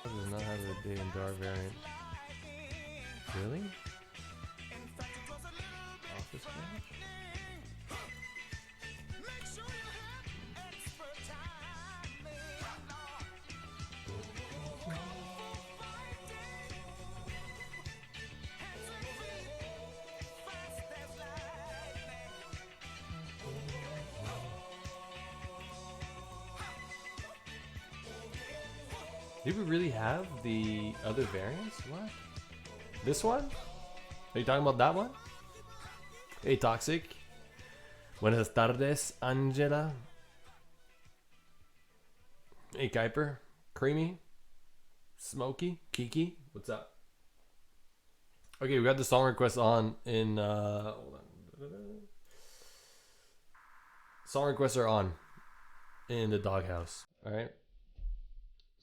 Does not have a day and dark variant. Really? Office game? Do we really have the other variants? What? This one? Are you talking about that one? Hey, Toxic. Buenas tardes, Angela. Hey, Kuiper. Creamy. Smokey. Kiki. What's up? Okay, we got the song request on in, hold on. Song requests are on in the doghouse. Alright?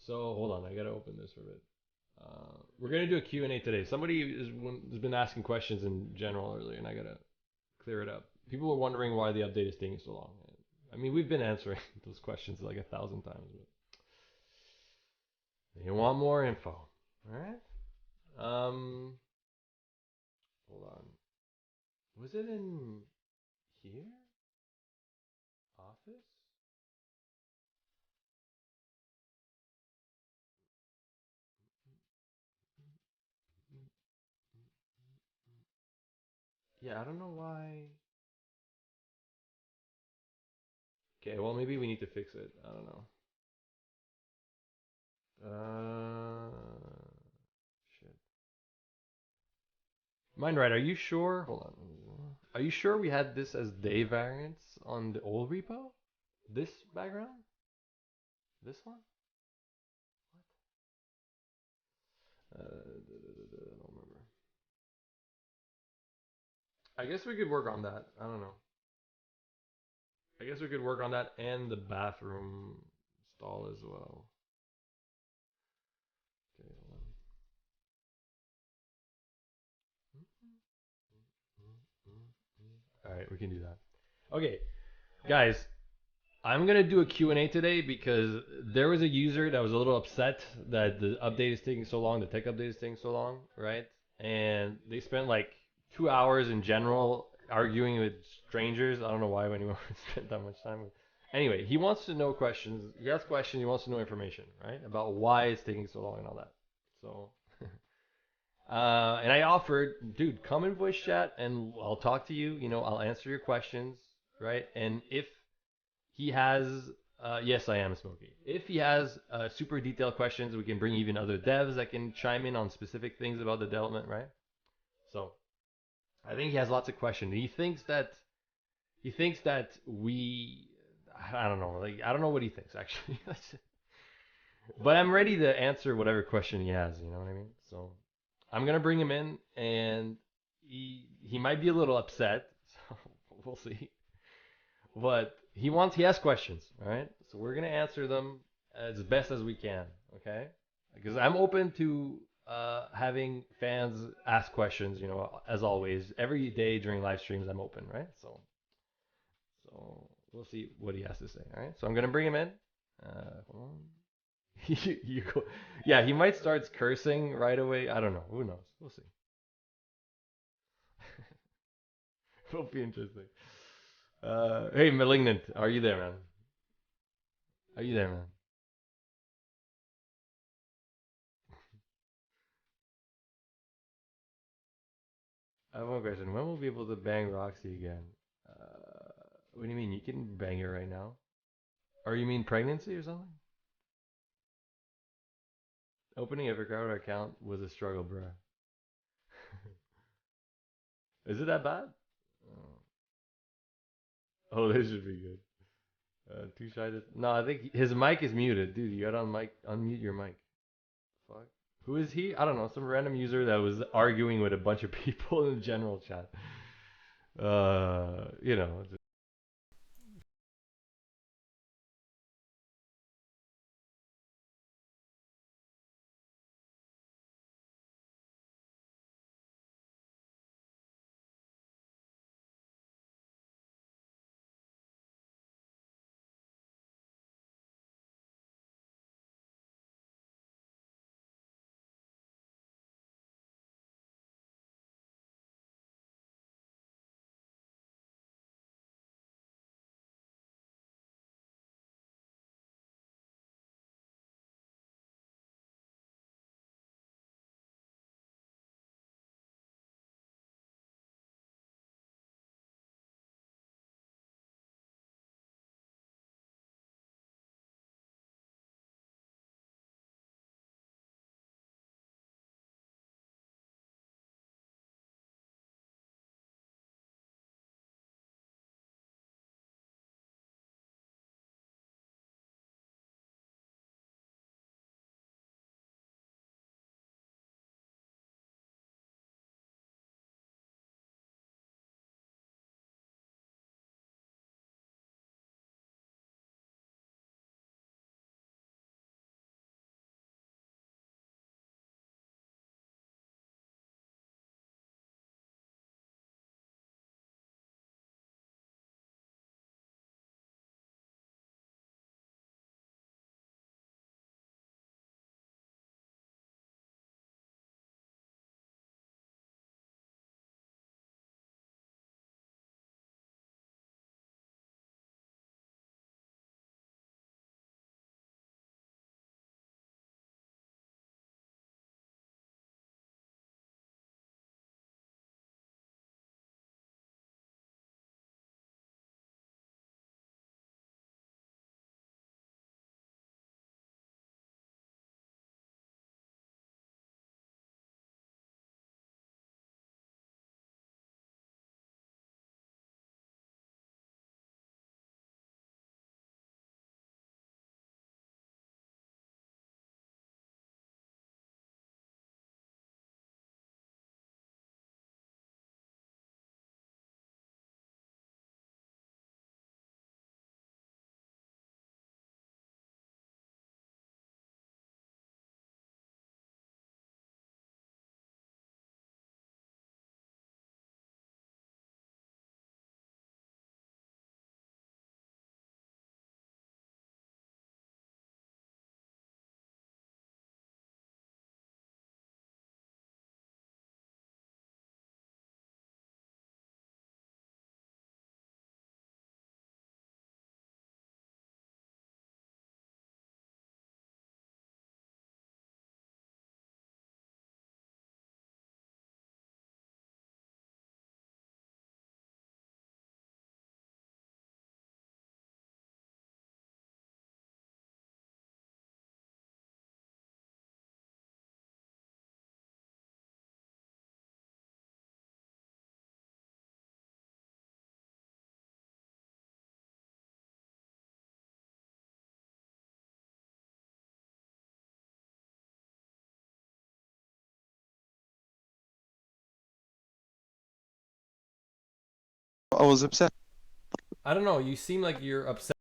So, hold on. I gotta open this for a bit. We're gonna do a Q&A today. Somebody has been asking questions in general earlier, and I gotta clear it up. People are wondering why the update is taking so long. I mean, we've been answering those questions like 1,000 times, but they want more info. All right. Hold on. Was it in here? Office? Yeah, I don't know why. Okay, well maybe we need to fix it. I don't know. Shit. Mind right? Are you sure? Hold on. Are you sure we had this as day variants on the old repo? This background? This one? I don't remember. I guess we could work on that. I don't know. I guess we could work on that and the bathroom stall as well. Okay, hold on. All right, we can do that. Okay, guys, I'm gonna do a Q&A today because there was a user that was a little upset that the update is taking so long, the tech update is taking so long, right? And they spent like 2 hours in general arguing with strangers. I don't know why anyone would spend that much time. Anyway, he wants to know questions. He has questions. He wants to know information, right, about why it's taking so long and all that. So, and I offered, dude, come in voice chat and I'll talk to you. You know, I'll answer your questions, right? And if he has, yes, I am Smokey. If he has super detailed questions, we can bring even other devs that can chime in on specific things about the development, right? So I think he has lots of questions. He thinks that we, I don't know, like I don't know what he thinks actually. But I'm ready to answer whatever question he has. You know what I mean? So I'm gonna bring him in, and he might be a little upset. So we'll see. But he has questions, all right? So we're gonna answer them as best as we can, okay? Because I'm open to having fans ask questions, you know, as always. Every day during live streams, I'm open, right? So we'll see what he has to say, all right? So I'm gonna bring him in. Hold on. you go. Yeah, he might start cursing right away. I don't know. Who knows? We'll see. It'll be interesting. Hey, Malignant, are you there, man? Are you there, man? I have one question. When will we be able to bang Roxy again? What do you mean? You can bang her right now? Or you mean pregnancy or something? Opening a Ricardo account was a struggle, bro. Is it that bad? Oh, oh, this should be good. Too shy to. No, I think his mic is muted, dude. You gotta unmute your mic. Fuck. Who is he? I don't know. Some random user that was arguing with a bunch of people in the general chat. You know, I was upset. I don't know. You seem like you're upset.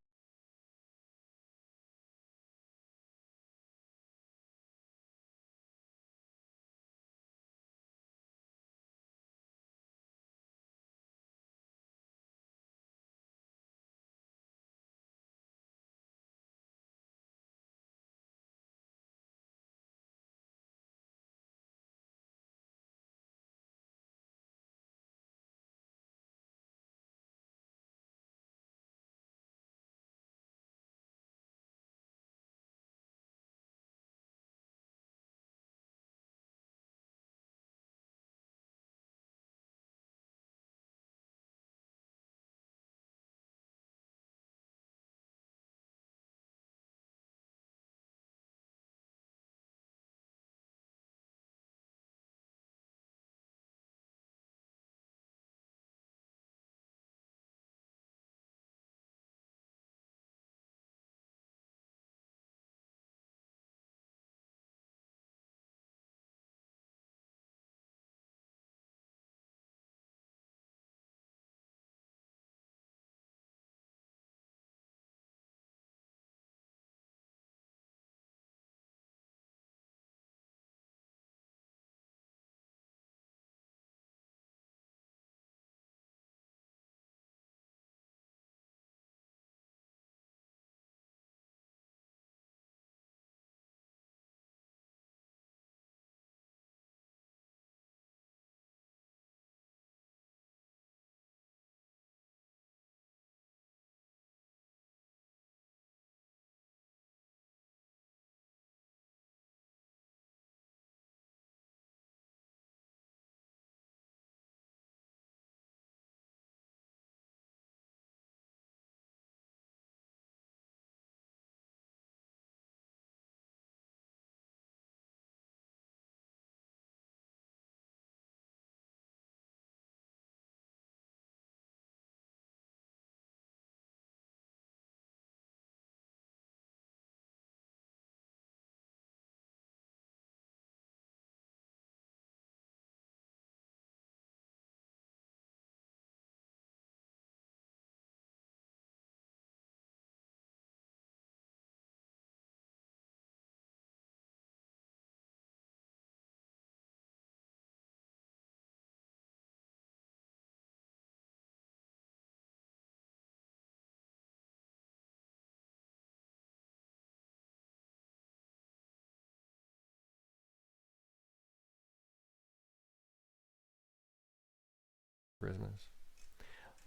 Christmas.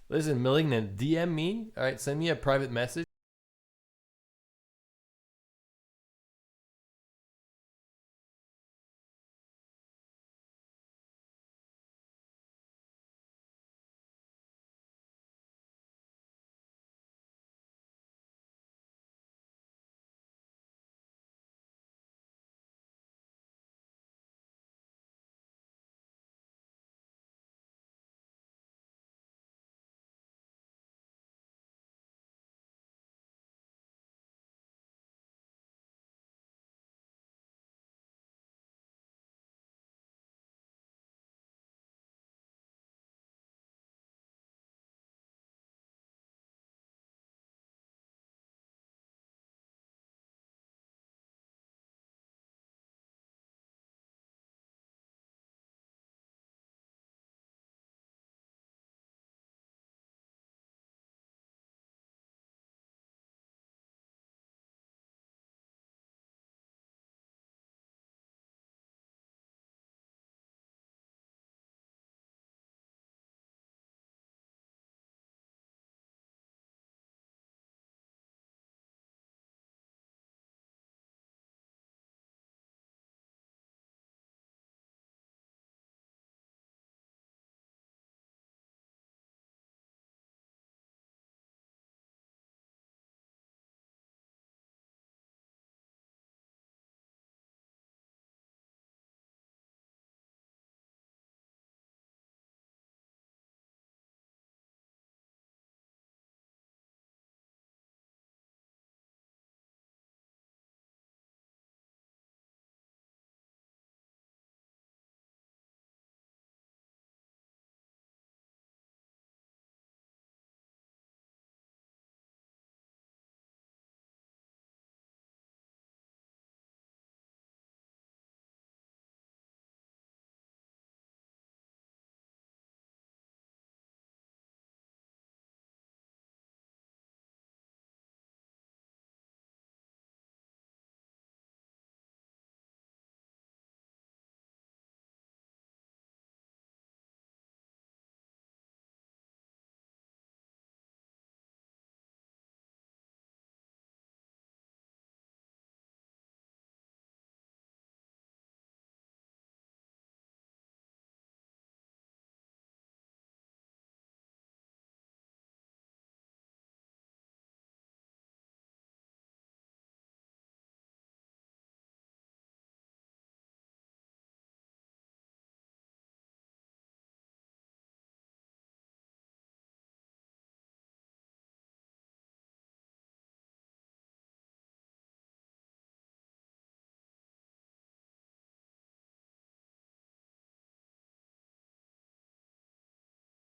Listen, Malignant, DM me. All right, send me a private message.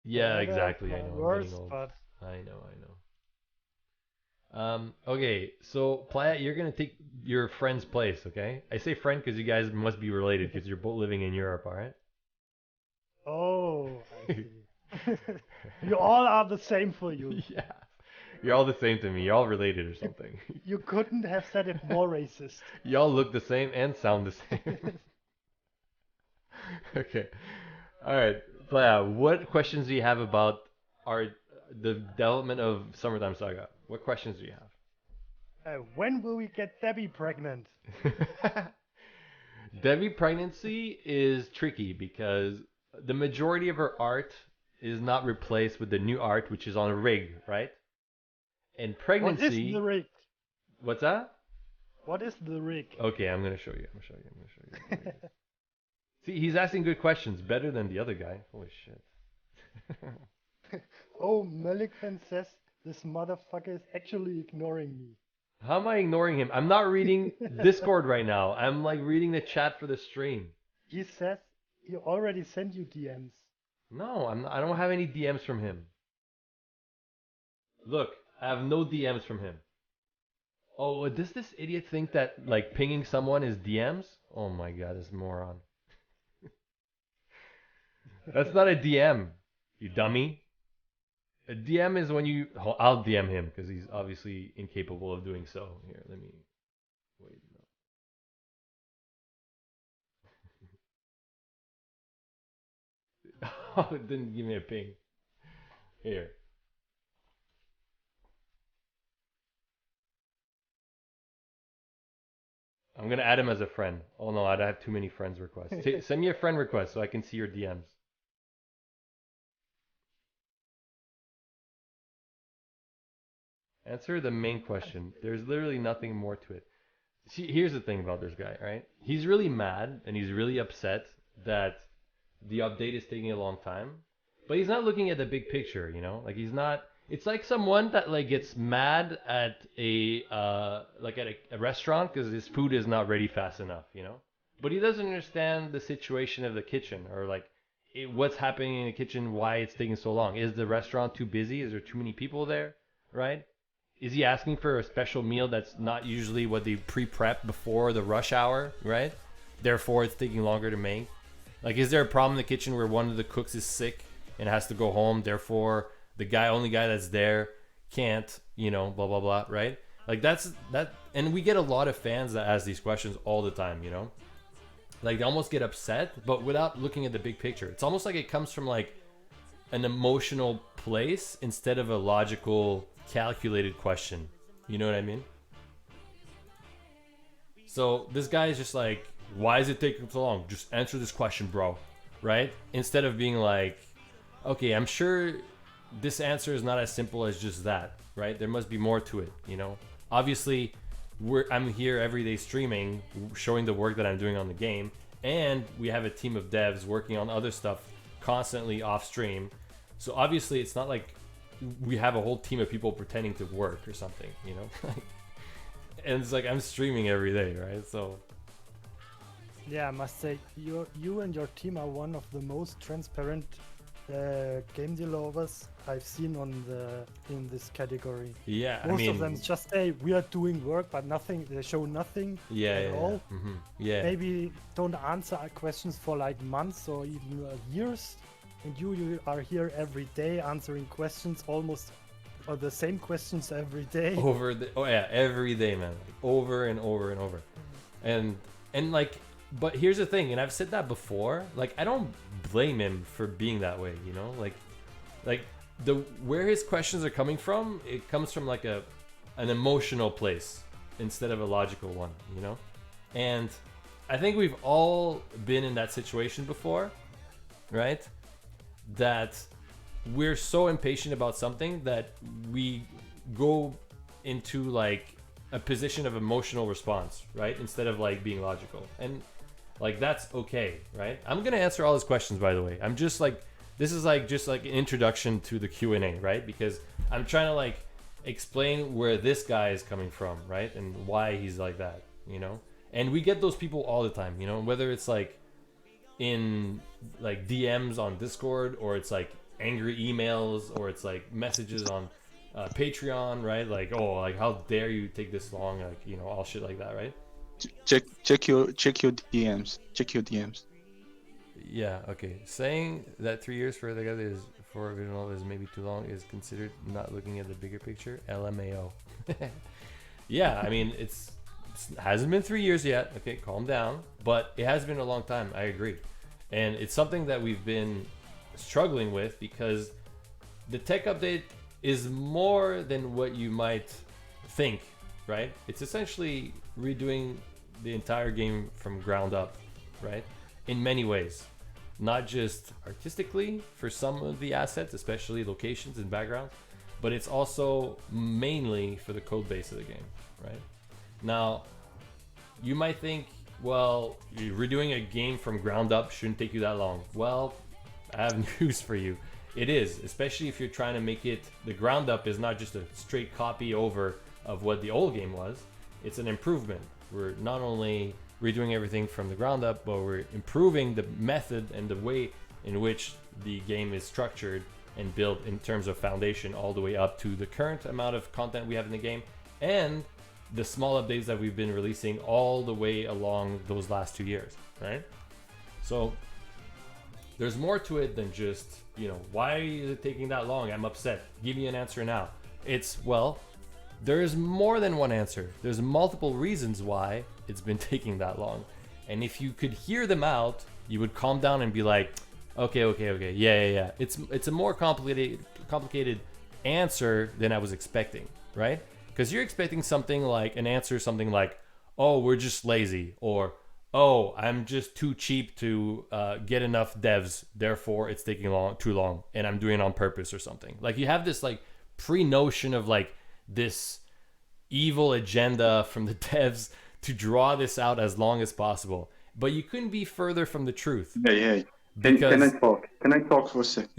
Yeah, Whatever, I have exactly. I my know. I'm getting worst, old. but I know. I know. Okay, so Playa, you're gonna take your friend's place, okay? I say friend because you guys must be related because you're both living in Europe, all right? oh, I see. We all are the same for you. Yeah. You're all the same to me. You're all related or You something. you couldn't have said it more racist. Y'all look the same and sound the same. Okay. All right. Playa, what questions do you have about our the development of Summertime Saga? What questions do you When will we get Debbie pregnant? have? Debbie pregnancy is tricky because the majority of her art is not replaced with the new art, which is on a rig, right? And What is the pregnancy, rig? what's that? What is the rig? Okay, I'm gonna show you. I'm gonna show you. I'm gonna show you the rig. See, he's asking good questions, better than the other guy. Holy shit. Oh, Melikven says this motherfucker is actually ignoring me. How am I ignoring him? I'm not reading Discord right now. I'm like reading the chat for the stream. He says he already sent you DMs. No, I don't have any DMs from him. Look, I have no DMs from him. Oh, does this idiot think that like pinging someone is DMs? Oh my god, this moron. That's not a DM, you dummy. A DM is when you. I'll DM him because he's obviously incapable of doing so. Here, let me. Wait, no. Oh, it didn't give me a ping. Here. I'm gonna add him as a friend. Oh no, I have too many friends requests. Send me a friend request so I can see your DMs. Answer the main question. There's literally nothing more to it. See, here's the thing about this guy, right? He's really mad and he's really upset that the update is taking a long time, but he's not looking at the big picture, you know? Like he's not. It's like someone that like gets mad at a restaurant because his food is not ready fast enough, you know? But he doesn't understand the situation of the kitchen or like what's happening in the kitchen, why it's taking so long. Is the restaurant too busy? Is there too many people there? Right? Is he asking for a special meal that's not usually what they pre-prep before the rush hour, right? Therefore, it's taking longer to make. Like, is there a problem in the kitchen where one of the cooks is sick and has to go home? Therefore, the only guy that's there can't, blah blah blah, right? Like that, and we get a lot of fans that ask these questions all the time, Like they almost get upset, but without looking at the big picture. It's almost like it comes from like an emotional place instead of a logical, calculated question. You know what I mean? So this guy is just like, why is it taking so long? Just answer this question, bro. Right? Instead of being like, okay, I'm sure this answer is not as simple as just that, right? There must be more to it. Obviously, I'm here every day streaming, showing the work that I'm doing on the game, and we have a team of devs working on other stuff constantly off stream. So obviously, it's not like we have a whole team of people pretending to work or something. And it's like I'm streaming every day, right? So yeah, I must say you and your team are one of the most transparent game developers I've seen in this category. yeah, Most of them just say we are doing work, but nothing. They show nothing at all. Yeah. Mm-hmm. Yeah. Maybe don't answer questions for like months or even years. And you are here every day answering questions, almost or the same questions every day. Every day, man, like, over and over and over, and like. But here's the thing, and I've said that before. Like, I don't blame him for being that way. Like where his questions are coming from. It comes from like an emotional place instead of a logical one. And I think we've all been in that situation before, right? That we're so impatient about something that we go into like a position of emotional response, right? Instead of like being logical. And like that's okay, right? I'm gonna answer all his questions, by the way. I'm just like, this is like just like an introduction to the Q&A, right? Because I'm trying to like explain where this guy is coming from, right? And why he's like that, And we get those people all the time, whether it's like in like DMs on Discord or it's like angry emails or it's like messages on Patreon, right? Like, oh, like how dare you take this long, like all shit like that, right? Check your DMs. Check your DMs. Yeah, okay. Saying that 3 years for the guy is for a visual novel is maybe too long is considered not looking at the bigger picture. LMAO. Yeah, I mean it hasn't been 3 years yet. Okay, calm down. But it has been a long time. I agree, and it's something that we've been struggling with because the tech update is more than what you might think. Right? It's essentially redoing the entire game from ground up. Right? In many ways, not just artistically for some of the assets, especially locations and backgrounds, but it's also mainly for the code base of the game, right? Now, you might think, well, redoing a game from ground up shouldn't take you that long. Well, I have news for you. It is, especially if you're trying to make it, the ground up is not just a straight copy over of what the old game was, it's an improvement. We're not only redoing everything from the ground up, but we're improving the method and the way in which the game is structured and built in terms of foundation all the way up to the current amount of content we have in the game and the small updates that we've been releasing all the way along those last 2 years, right? So there's more to it than just, why is it taking that long? I'm upset. Give me an answer now. It's, well, there is more than one answer. There's multiple reasons why it's been taking that long. And if you could hear them out, you would calm down and be like, okay. Yeah. It's a more complicated answer than I was expecting, right? Because you're expecting something like something like, oh, we're just lazy, or oh, I'm just too cheap to get enough devs, therefore it's taking too long, and I'm doing it on purpose or something. Like you have this like pre-notion of like this evil agenda from the devs to draw this out as long as possible. But you couldn't be further from the truth Yeah. Can I because talk? Can I talk for a sec?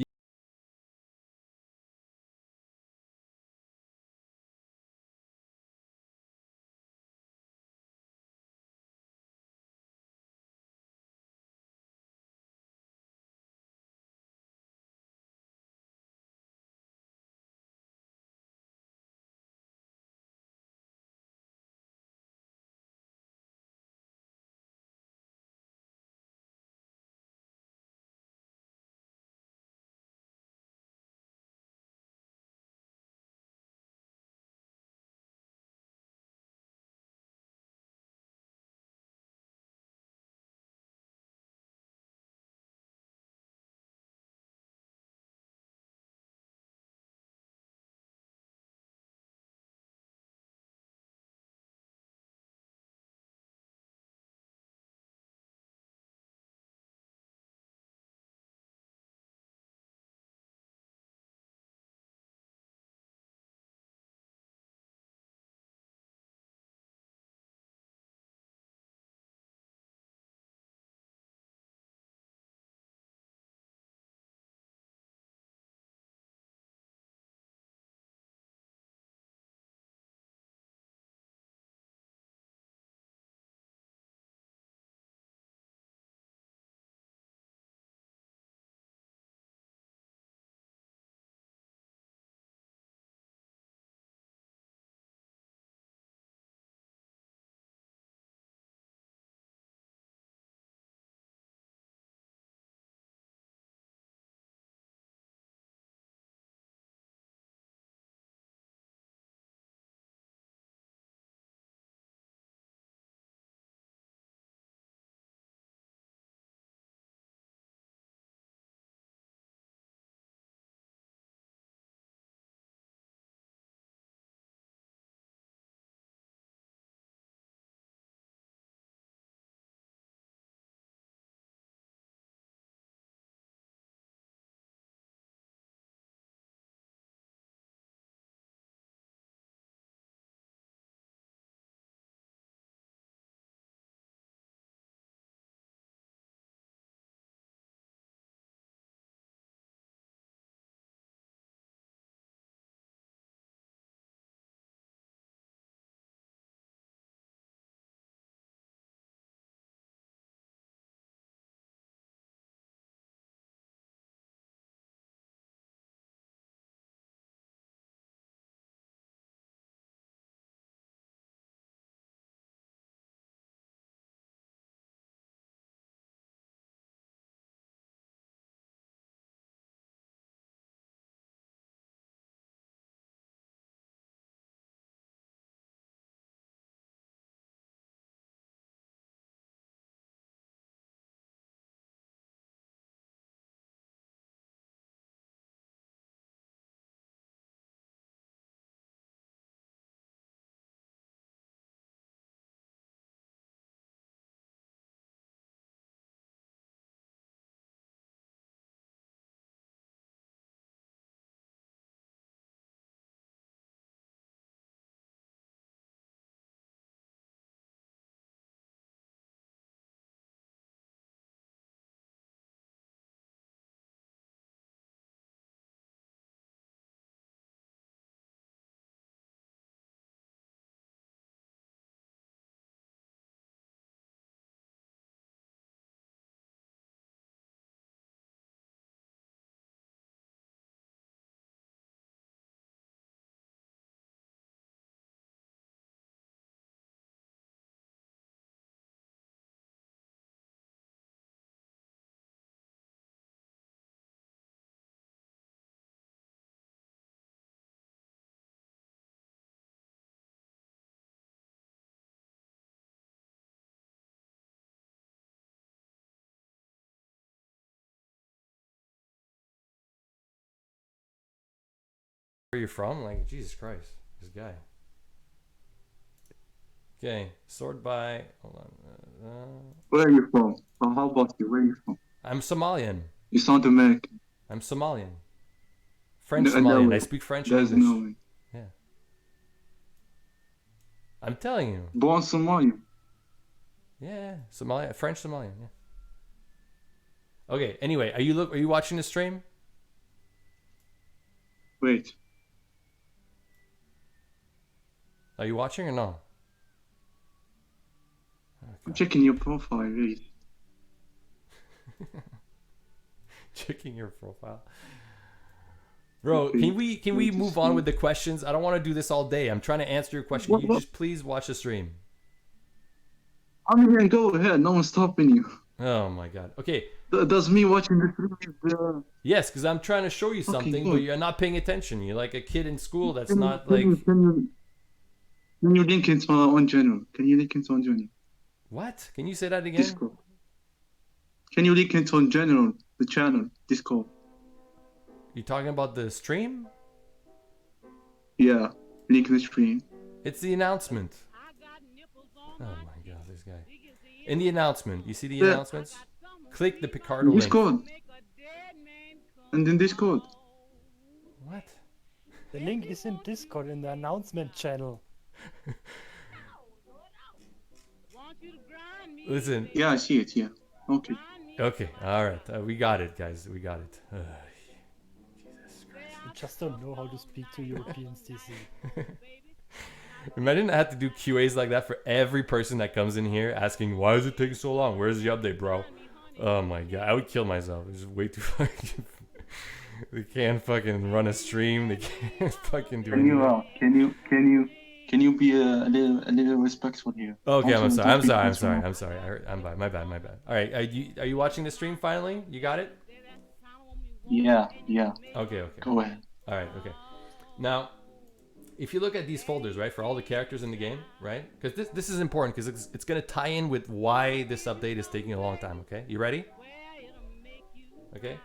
where you're from. Like, Jesus Christ, this guy. Okay, sort by. Hold on. Where are you from? How about you? Where are you from? I'm Somalian. You sound American. I'm Somalian. French No Somalian. I way. speak French There's and English. no way. Yeah. I'm telling you. Born Somalian. Yeah, Somalia, French Somalian. Yeah. Okay. Anyway, are you watching the stream? Wait. Are you watching or no? I'm checking your profile, really. Checking your profile. Bro, Okay. can we Wait to move on see. with the questions? I don't want to do this all day. I'm trying to answer your question. What- You what? just please watch the stream. I mean, go ahead. No one's stopping you. Oh my god. Okay. Does me watching the stream Yes, because I'm trying to show you Okay, something, but good. you're not paying attention. You're like a kid in school that's Can you- not can like you- Can you link it on general? Can you link it on general? what? Can you say that again? Discord. Can you link it on general? The channel Discord. You talking about the stream? Yeah. Link the stream. It's the announcement. Oh my god, this guy. In the announcement, you see the Yeah. announcements? Click the Picardo link. Discord. And in Discord. What? The link is in Discord in the announcement channel. Listen. Yeah, I see it. Yeah. Okay. Okay, all right. We got it, guys. We got it. Jesus Christ. You just don't know how to speak to Europeans, DC. Imagine I had to do QAs like that for every person that comes in here asking, why is it taking so long? Where's the update, bro? Oh my god, I would kill myself. It's just way too fucking... They can't fucking run a stream. They can't fucking do anything. Can you be a little respectful here? Okay, Also, I'm don't be sorry. personal. I'm bad. My bad. All right, are you watching the stream finally? You got it? Yeah. Okay. Go ahead. All right, okay. Now, if you look at these folders, right, for all the characters in the game, right? Because this is important because it's going to tie in with why this update is taking a long time, okay? You ready? Okay.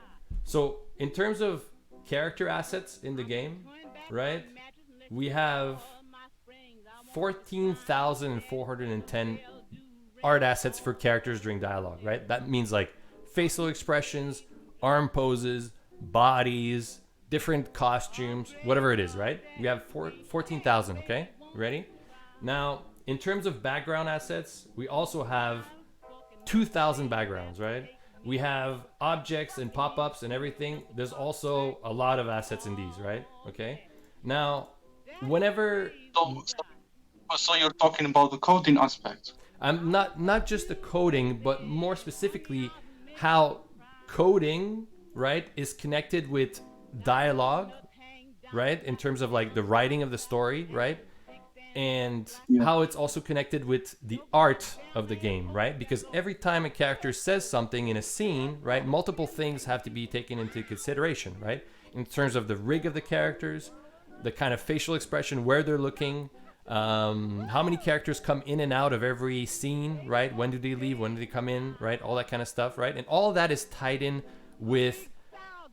So, in terms of character assets in the game, right? We have 14,410 art assets for characters during dialogue, right? That means like facial expressions, arm poses, bodies, different costumes, whatever it is, right? We have 14,000, okay? Ready? Now, in terms of background assets, we also have 2,000 backgrounds, right? We have objects and pop-ups and everything. There's also a lot of assets in these, right? Okay? Now, whenever... So you're talking about the coding aspect. I'm not just the coding, but more specifically how coding, right, is connected with dialogue, right, in terms of like the writing of the story, right, and Yeah. how it's also connected with the art of the game, right, because every time a character says something in a scene, right, multiple things have to be taken into consideration, right, in terms of the rig of the characters, the kind of facial expression, where they're looking, how many characters come in and out of every scene, right? When do they leave? When do they come in, right? All that kind of stuff, right? And all that is tied in with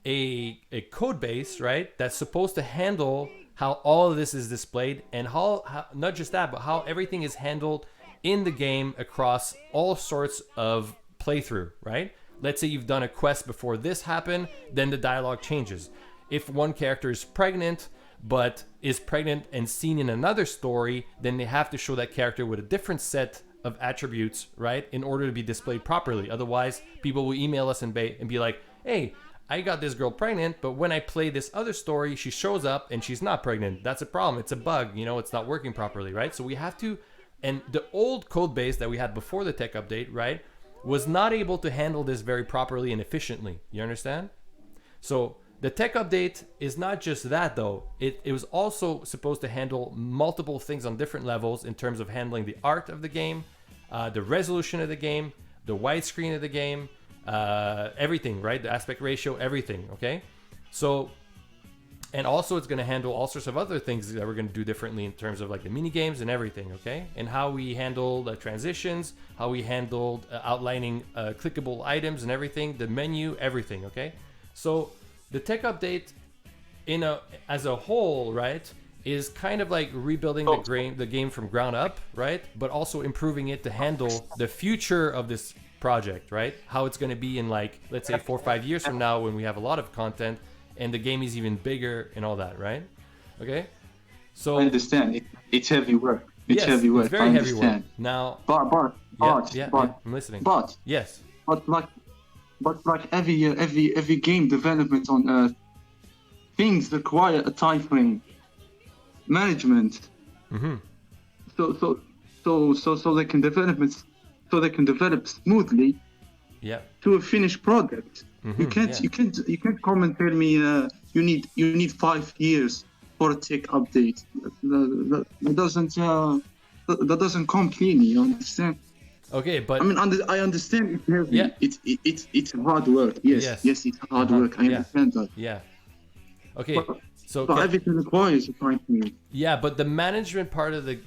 a code base, right? That's supposed to handle how all of this is displayed and how not just that, but how everything is handled in the game across all sorts of playthrough, right? Let's say you've done a quest before this happened, then the dialogue changes. If one character is pregnant, but is pregnant and seen in another story, then they have to show that character with a different set of attributes, right, in order to be displayed properly. Otherwise, people will email us and be like, hey, I got this girl pregnant, but when I play this other story, she shows up and she's not pregnant. That's a problem. It's a bug. You know, it's not working properly, right? So we have to, and the old code base that we had before the tech update, right, was not able to handle this very properly and efficiently. You understand? So the tech update is not just that, though. It was also supposed to handle multiple things on different levels in terms of handling the art of the game, the resolution of the game, the widescreen of the game, everything, right? The aspect ratio, everything, okay? So, and also it's going to handle all sorts of other things that we're going to do differently in terms of like the mini games and everything, okay? And how we handle the transitions, how we handled outlining clickable items and everything, the menu, everything, okay? So the tech update as a whole, right, is kind of like rebuilding the game from ground up, right? But also improving it to handle the future of this project, right? How it's going to be in like, let's say 4 or 5 years from now when we have a lot of content and the game is even bigger and all that, right? Okay. So I understand. It's heavy work. It's yes, heavy work. it's very I heavy work. understand. Now, But I'm listening. but Yes. like every game development on Earth, things require a time frame, management. Mm-hmm. So they can develop smoothly Yeah. to a finished product. Mm-hmm. You can't come and tell me you need 5 years for a tech update. That doesn't come cleanly. You understand? Okay, but I mean, I understand it's heavy. Yeah. It's hard work. Yes, it's hard work. I understand that. Yeah. Okay. So But everything requires a time frame. yeah, but the management part of the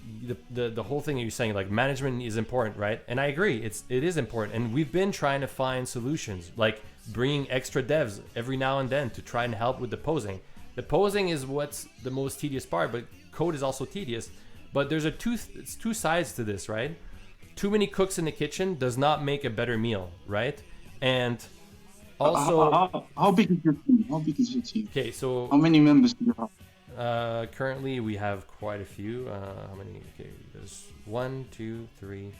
whole thing that you're saying, like management is important, right? And I agree, it is important, and we've been trying to find solutions, like bringing extra devs every now and then to try and help with the posing. The posing is what's the most tedious part, but code is also tedious. But there's two sides to this, right? Too many cooks in the kitchen does not make a better meal, right? And also, How big is your team? How big is your team? okay, so How many members do you have? currently we have quite a few. How many? Okay, there's 1, 2, 3,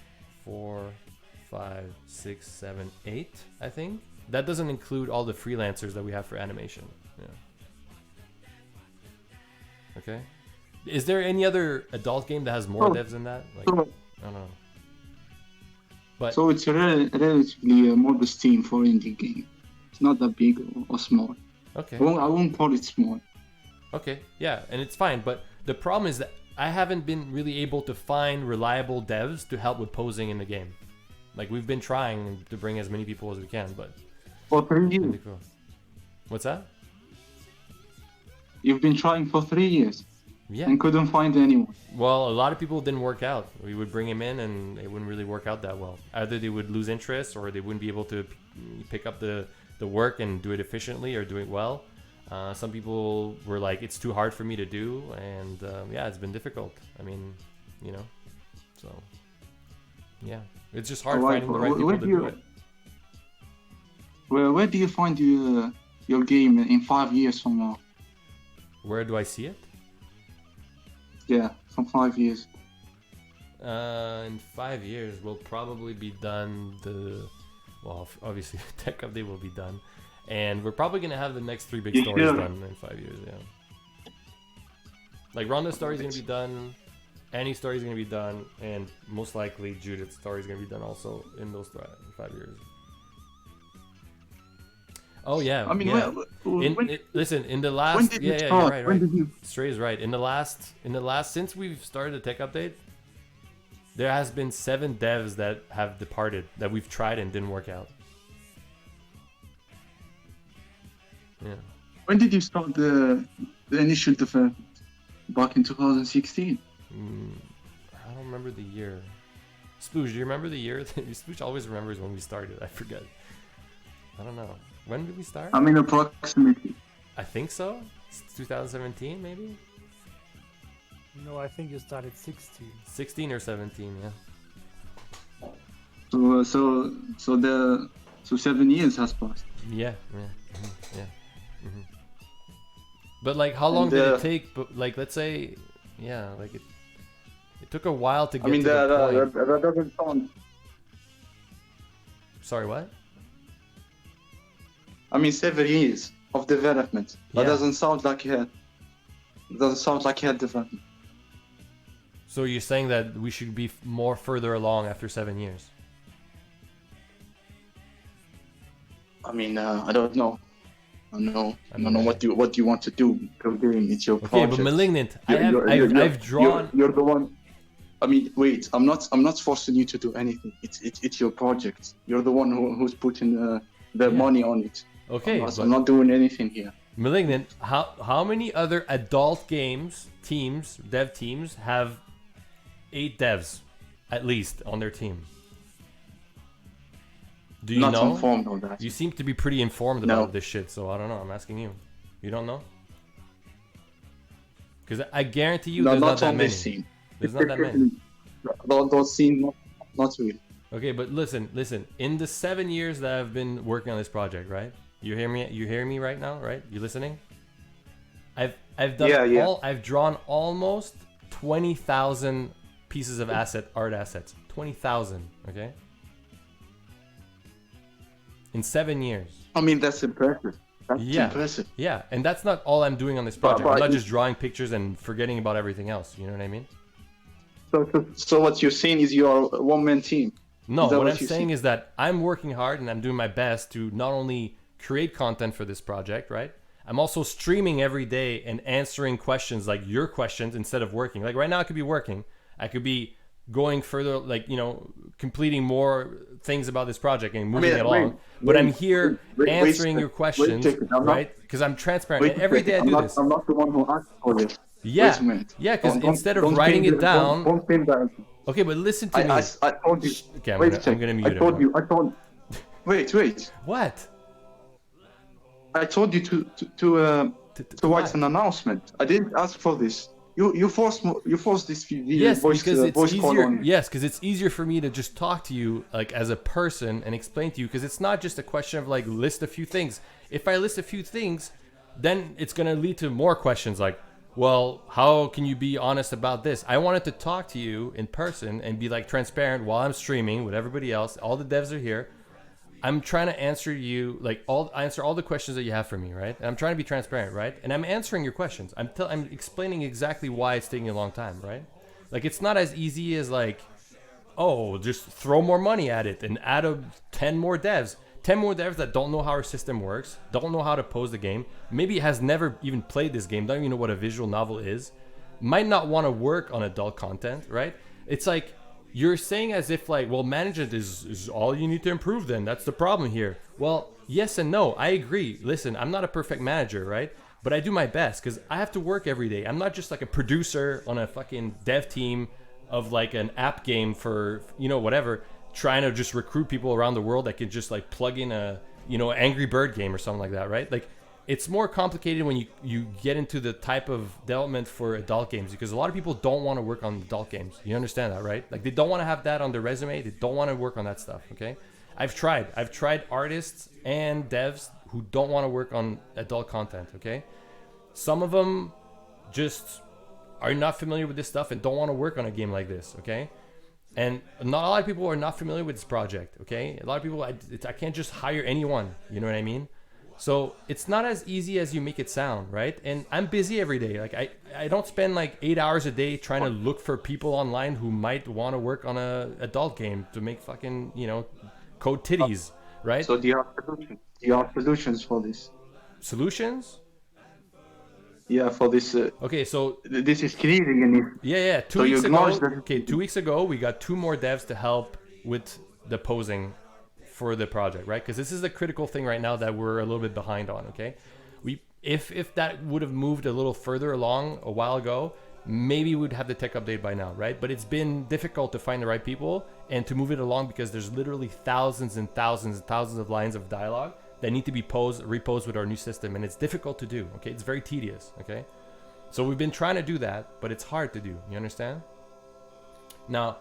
4, 5, 6, 7, 8, I think. That doesn't include all the freelancers that we have for animation. Yeah. Okay. Is there any other adult game that has more devs than that? Like, I don't know. But So it's a relatively modest team for indie game. It's not that big or small. okay. I won't call it small. Okay, yeah, and it's fine, but the problem is that I haven't been really able to find reliable devs to help with posing in the game. Like, we've been trying to bring as many people as we can, but For 3 years. really cool. What's that? You've been trying for 3 years Yeah. and couldn't find anyone. Well, a lot of people didn't work out. We would bring them in and it wouldn't really work out that well. Either they would lose interest or they wouldn't be able to pick up the work and do it efficiently or do it well. Some people were like, it's too hard for me to do, and yeah, it's been difficult. I mean, you know, so yeah, it's just hard Alright, finding the right people to do it. Where do you find your game in 5 years from now? Where do I see it? Yeah, from 5 years. In 5 years, we'll probably be done. Well, obviously, Tech Update will be done, and we're probably gonna have the next 3 big stories done in 5 years. Yeah, like Ronda's story is gonna be done, Annie's story is gonna be done, and most likely Judith's story is gonna be done also in those 5 years. Oh yeah. I mean, yeah. Listen, in the last, when did you yeah, start? you're right, When right. did you? Stray is right. In the last, since we've started the Tech Update, there has been 7 devs that have departed that we've tried and didn't work out. Yeah. When did you start the initial development? Back in 2016. I don't remember the year. Sploosh, do you remember the year? Sploosh always remembers when we started. I forget. I don't know. When did we start? I mean, approximately. I think so. It's 2017, maybe. No, I think you started 16. 16 or 17, yeah. So 7 years has passed. Yeah, yeah. But like, how long did it take? But like, let's say, yeah, like it took a while to get to the point. that doesn't sound. Sorry, what? I mean, 7 years of development. That Yeah. doesn't sound like you had development. So you're saying that we should be more further along after 7 years? I mean, I don't know. I don't know what you want to do. It's your project. Okay, but Malignant, I've drawn. You're the one. I mean, wait. I'm not forcing you to do anything. It's your project. You're the one who's putting the money on it. Okay, I'm not doing anything here. Malignant, how many other adult games dev teams have 8 devs at least on their team? Do you Not know? informed on that. You seem to be pretty informed about this shit, so I don't know. I'm asking you. You don't know? Because I guarantee you No, there's not not that on many. this scene. There's not that many. Those scene, not really. Okay, but listen. In the 7 years that I've been working on this project, right? You hear me? You hearing me right now, right? You listening? I've done Yeah. I've drawn almost 20,000 pieces of art assets. 20,000, okay? In 7 years. I mean, that's impressive. That's impressive. Yeah, and that's not all I'm doing on this project. But I'm not just drawing pictures and forgetting about everything else. You know what I mean? So what you're saying is you're a one-man team. No, Is that what I'm you're saying is that I'm working hard and I'm doing my best to not only create content for this project, right? I'm also streaming every day and answering questions like your questions instead of working. Like right now I could be working. I could be going further, like, you know, completing more things about this project and moving it along. But I'm here answering your questions, right? Because I'm transparent. And every day I do this. I'm not the one who asked for this. Yeah, Wait a minute. yeah, because Don't- instead of don't writing pin it the- down... Don't pin that. Okay, but listen to me. I told you. Okay, I'm Wait gonna a second. mute I told. Wait. What? I told you to write what? an announcement. I didn't ask for this. You forced this Yes, voice because it's voice call easier. on me. Yes, because it's easier for me to just talk to you like as a person and explain to you. Because it's not just a question of like list a few things. If I list a few things, then it's gonna lead to more questions like, well, how can you be honest about this? I wanted to talk to you in person and be like transparent while I'm streaming with everybody else. All the devs are here. I'm trying to answer you like answer all the questions that you have for me, right? And I'm trying to be transparent, right? And I'm answering your questions. I'm explaining exactly why it's taking a long time, right? Like it's not as easy as like, oh, just throw more money at it and add 10 more devs. 10 more devs that don't know how our system works, don't know how to pose the game, maybe has never even played this game, don't even know what a visual novel is, might not want to work on adult content, right? It's like you're saying as if like, well, management is all you need to improve then. That's the problem here. Well, yes and no. I agree. Listen, I'm not a perfect manager, right? But I do my best because I have to work every day. I'm not just like a producer on a fucking dev team of like an app game for, you know, whatever, trying to just recruit people around the world that can just like plug in a, you know, Angry Bird game or something like that, right? Like it's more complicated when you get into the type of development for adult games because a lot of people don't want to work on adult games. You understand that, right? Like they don't want to have that on their resume. They don't want to work on that stuff, okay? I've tried artists and devs who don't want to work on adult content, okay? Some of them just are not familiar with this stuff and don't want to work on a game like this, okay? And not a lot of people are not familiar with this project, okay? A lot of people, I can't just hire anyone, you know what I mean? So it's not as easy as you make it sound, right? And I'm busy every day. Like I don't spend like 8 hours a day trying to look for people online who might want to work on a adult game to make fucking, you know, code titties, right? So do you have solutions? Do you have solutions for this? Solutions? Yeah, for this. Okay, so This is clearly an issue. yeah. So you acknowledge that- Okay, 2 weeks ago we got 2 more devs to help with the posing for the project, right? Because this is the critical thing right now that we're a little bit behind on. Okay, if that would have moved a little further along a while ago, maybe we'd have the tech update by now, right? But it's been difficult to find the right people and to move it along because there's literally thousands and thousands and thousands of lines of dialogue that need to be reposed with our new system, and it's difficult to do. Okay, it's very tedious. Okay, so we've been trying to do that, but it's hard to do. You understand? Now,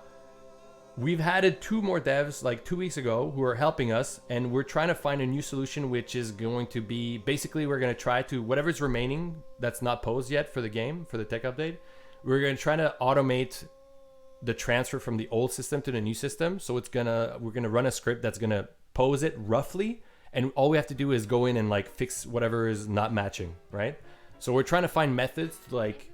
we've added 2 more devs like 2 weeks ago who are helping us, and we're trying to find a new solution, which is going to be basically we're going to try to whatever's remaining that's not posed yet for the game, for the tech update, we're going to try to automate the transfer from the old system to the new system. So we're gonna run a script that's gonna pose it roughly, and all we have to do is go in and like fix whatever is not matching, right? So we're trying to find methods to like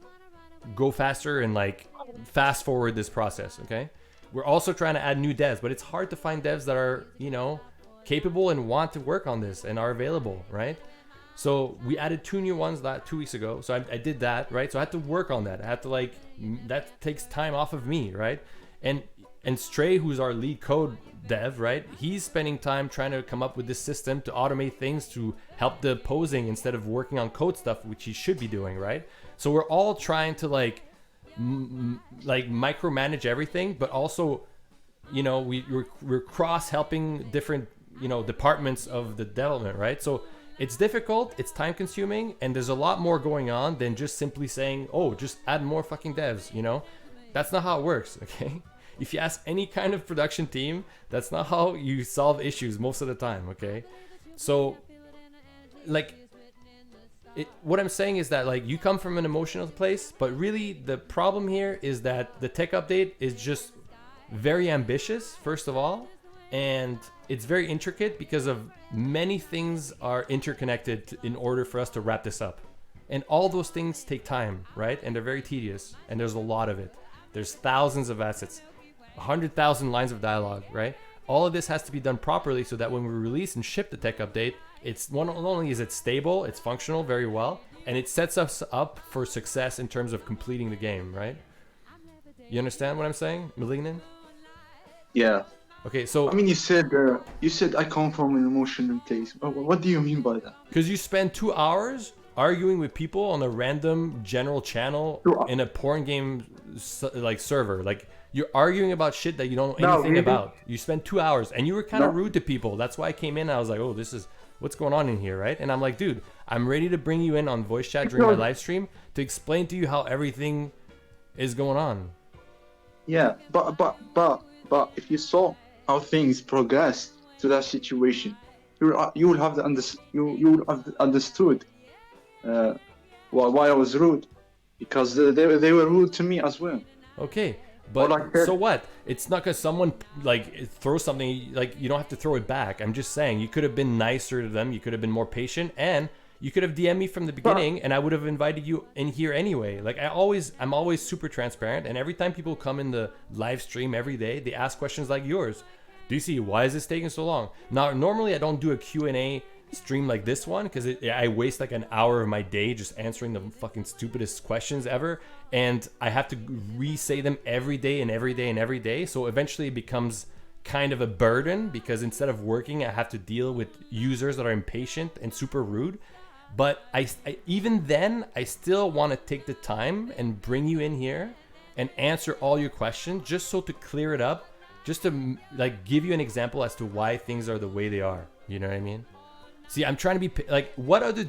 go faster and like fast forward this process, okay? We're also trying to add new devs, but it's hard to find devs that are, you know, capable and want to work on this and are available, right? So we added 2 new ones 2 weeks ago. So I did that, right? So I had to work on that. I had to like, that takes time off of me, right? And Stray, who's our lead code dev, right? He's spending time trying to come up with this system to automate things to help the posing instead of working on code stuff, which he should be doing, right? So we're all trying to like micromanage everything, but also, you know, we're cross helping different, you know, departments of the development, right? So it's difficult, it's time consuming, and there's a lot more going on than just simply saying, oh, just add more fucking devs, you know? That's not how it works, okay? If you ask any kind of production team, that's not how you solve issues most of the time, okay? So, like, what I'm saying is that, like, you come from an emotional place, but really the problem here is that the tech update is just very ambitious, first of all, and it's very intricate because of many things are interconnected in order for us to wrap this up. And all those things take time, right? And they're very tedious, and there's a lot of it. There's thousands of assets, 100,000 lines of dialogue, right? All of this has to be done properly so that when we release and ship the tech update, it's not only is it stable, it's functional very well, and it sets us up for success in terms of completing the game, right? You understand what I'm saying, Malignant? Yeah. Okay, so I mean, you said I come from an emotional place. What do you mean by that? because you spend 2 hours arguing with people on a random general channel in a porn game like server, like you're arguing about shit that you don't know anything about. You spend 2 hours, and you were kind of rude to people. That's why I came in. I was like, oh, this is what's going on in here, right? And I'm like, dude, I'm ready to bring you in on voice chat during my live stream to explain to you how everything is going on. Yeah, but if you saw how things progressed to that situation, you will have understood why I was rude, because they were rude to me as well. Okay, but so what? It's not because someone like throws something, like you don't have to throw it back. I'm just saying you could have been nicer to them. You could have been more patient, and you could have DM'd me from the beginning, and I would have invited you in here anyway. Like I'm always super transparent, and every time people come in the live stream every day, they ask questions like yours. DC, why is this taking so long? Now, normally I don't do a Q&A stream like this one because I waste like an hour of my day just answering the fucking stupidest questions ever, and I have to re-say them every day and every day and every day. So eventually it becomes kind of a burden because instead of working, I have to deal with users that are impatient and super rude. But I even then, I still want to take the time and bring you in here and answer all your questions just so to clear it up, just to like give you an example as to why things are the way they are. You know what I mean? See, I'm trying to be like, what other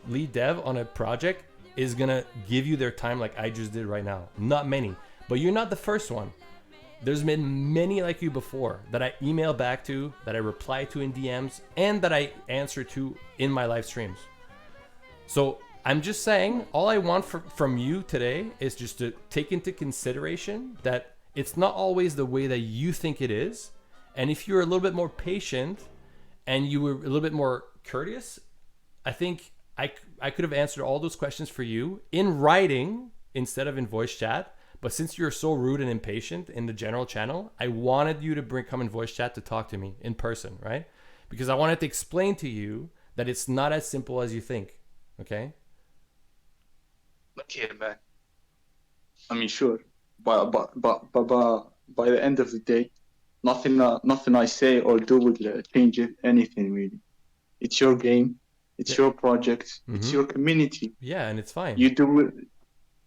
lead dev on a project is gonna give you their time like I just did right now? Not many, but you're not the first one. There's been many like you before that I email back to, that I reply to in DMs, and that I answer to in my live streams. So I'm just saying, all I want from you today is just to take into consideration that it's not always the way that you think it is. And if you're a little bit more patient and you were a little bit more courteous, I think I could have answered all those questions for you in writing instead of in voice chat. But since you're so rude and impatient in the general channel, I wanted you to come in voice chat to talk to me in person, right? Because I wanted to explain to you that it's not as simple as you think. Okay. Okay, man. I mean, sure, but by the end of the day, nothing I say or do will change anything really. It's your game, it's your project, it's your community. Yeah, and it's fine. You do it.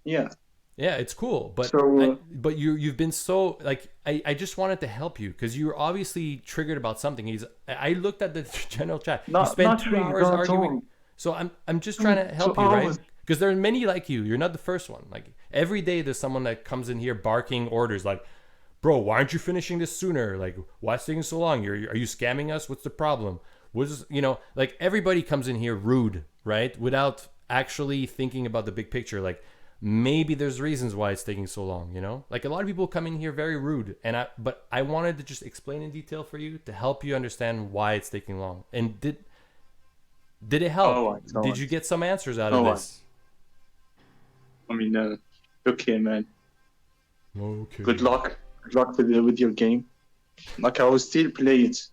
Yeah. Yeah, it's cool, but So, but you've been so like I just wanted to help you because you were obviously triggered about something. I looked at the general chat. You spent 2 hours arguing. So I'm just trying to help you, right? Because there are many like you. You're not the first one. Like every day there's someone that comes in here barking orders like, bro, why aren't you finishing this sooner? Like, why is it taking so long? Are you scamming us? What's the problem? Like everybody comes in here rude, right? Without actually thinking about the big picture. Like maybe there's reasons why it's taking so long, you know? Like a lot of people come in here very rude, but I wanted to just explain in detail for you to help you understand why it's taking long. And did it help? Did you get some answers out of this? I mean, okay, man. Okay. Good luck. Good luck with your game. Like I will still play it.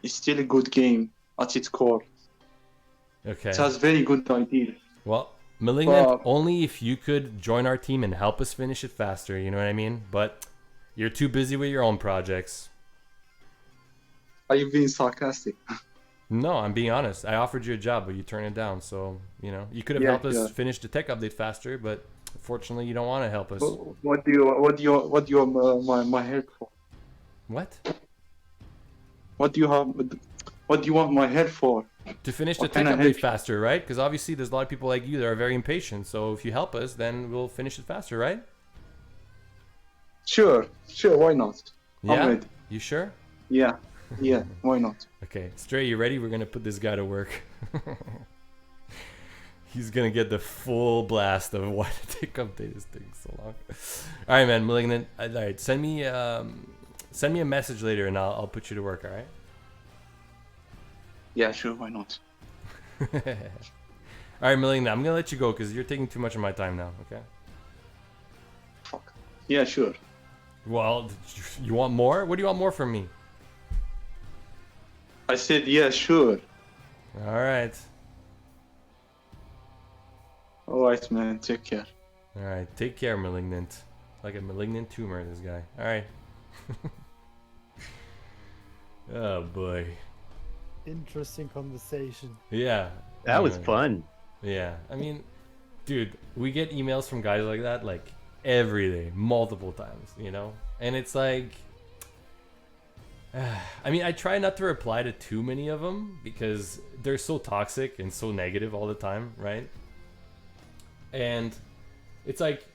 It's still a good game at its core. Okay. It has very good ideas. Well, Malignant, only if you could join our team and help us finish it faster, you know what I mean? But you're too busy with your own projects. Are you being sarcastic? No, I'm being honest. I offered you a job, but you turned it down. So, you know, you could have helped us finish the tech update faster, but fortunately you don't want to help us. What do you want my help for? What? What do you want my help for? To finish the What tech can I update help you? faster, right? Because obviously there's a lot of people like you that are very impatient. So if you help us, then we'll finish it faster, right? Sure, why not? I'm Yeah? ready. You sure? Yeah, why not? Okay, Stray, you ready? We're gonna put this guy to work. He's gonna get the full blast of why the tech update is taking so long. All right, man, Malignant. All right, send me a message later, and I'll put you to work. All right. Yeah, sure, why not? All right, Malignant. I'm gonna let you go because you're taking too much of my time now. Okay. Fuck. Yeah, sure. Well, you want more? What do you want more from me? I said, yeah, sure. All right. All right, man, take care. All right. Take care, Malignant. Like a malignant tumor, this guy. All right. Oh boy. Interesting conversation. Yeah. That was anyway. fun. Yeah. I mean, dude, we get emails from guys like that like every day, multiple times, you know? And it's like I mean, I try not to reply to too many of them because they're so toxic and so negative all the time, right? And it's like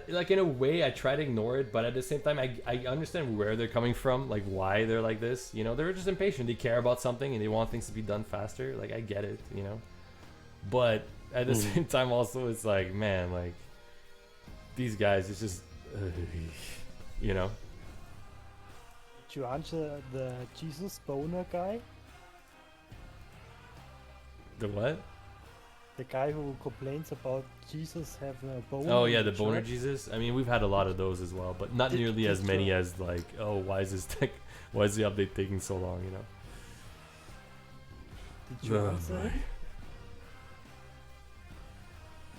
like in a way I try to ignore it, but at the same time I understand where they're coming from, like why they're like this, you know? They're just impatient. They care about something and they want things to be done faster. Like I get it, you know? But at the same time also it's like, man, like these guys, it's just you know? Did you answer the Jesus boner guy? The what? The guy who complains about Jesus having a boner. Oh in yeah, the boner church? Jesus. I mean, we've had a lot of those as well, but not Did- nearly did as many you- as like, oh, why is this why is the update taking so long, you know? Did you Oh, answer boy. it?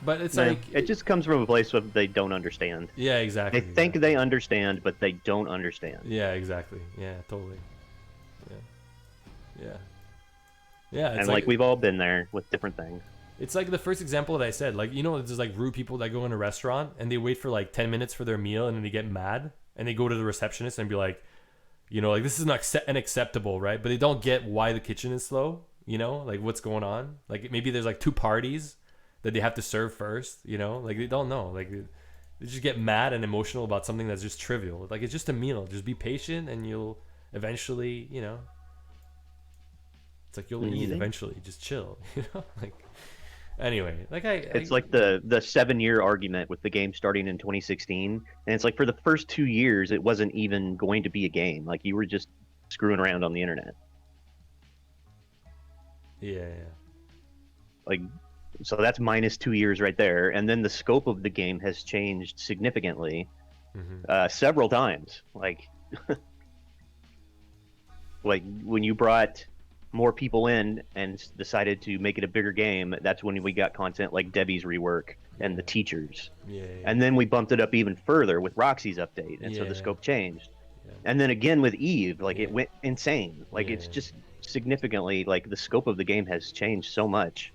But it's Man, like, it just comes from a place where they don't understand. yeah, exactly. They think exactly. they understand, but they don't understand. Yeah, exactly. Yeah, totally. Yeah. Yeah, it's And like we've all been there with different things. it's like the first example that I said. Like, you know, there's like rude people that go in a restaurant and they wait for like 10 minutes for their meal and then they get mad and they go to the receptionist and be like, you know, like this is not unacceptable, right? But they don't get why the kitchen is slow, you know, like what's going on. Like maybe there's like two parties that they have to serve first, you know, like they don't know. Like they just get mad and emotional about something that's just trivial. Like it's just a meal. Just be patient and you'll eventually, you know, it's like you'll eat think- eventually. Just chill, you know, like. Anyway, like It's like the 7-year argument with the game starting in 2016, and it's like for the first 2 years it wasn't even going to be a game. Like you were just screwing around on the internet. yeah. Like so that's minus 2 years right there, and then the scope of the game has changed significantly several times. Like like when you brought more people in and decided to make it a bigger game, that's when we got content like Debbie's rework and the teachers. Yeah. And then we bumped it up even further with Roxy's update, and so Yeah. the scope changed. Yeah. And then again with Eve, like it Yeah. went insane. Like Yeah. it's just significantly, like the scope of the game has changed so much.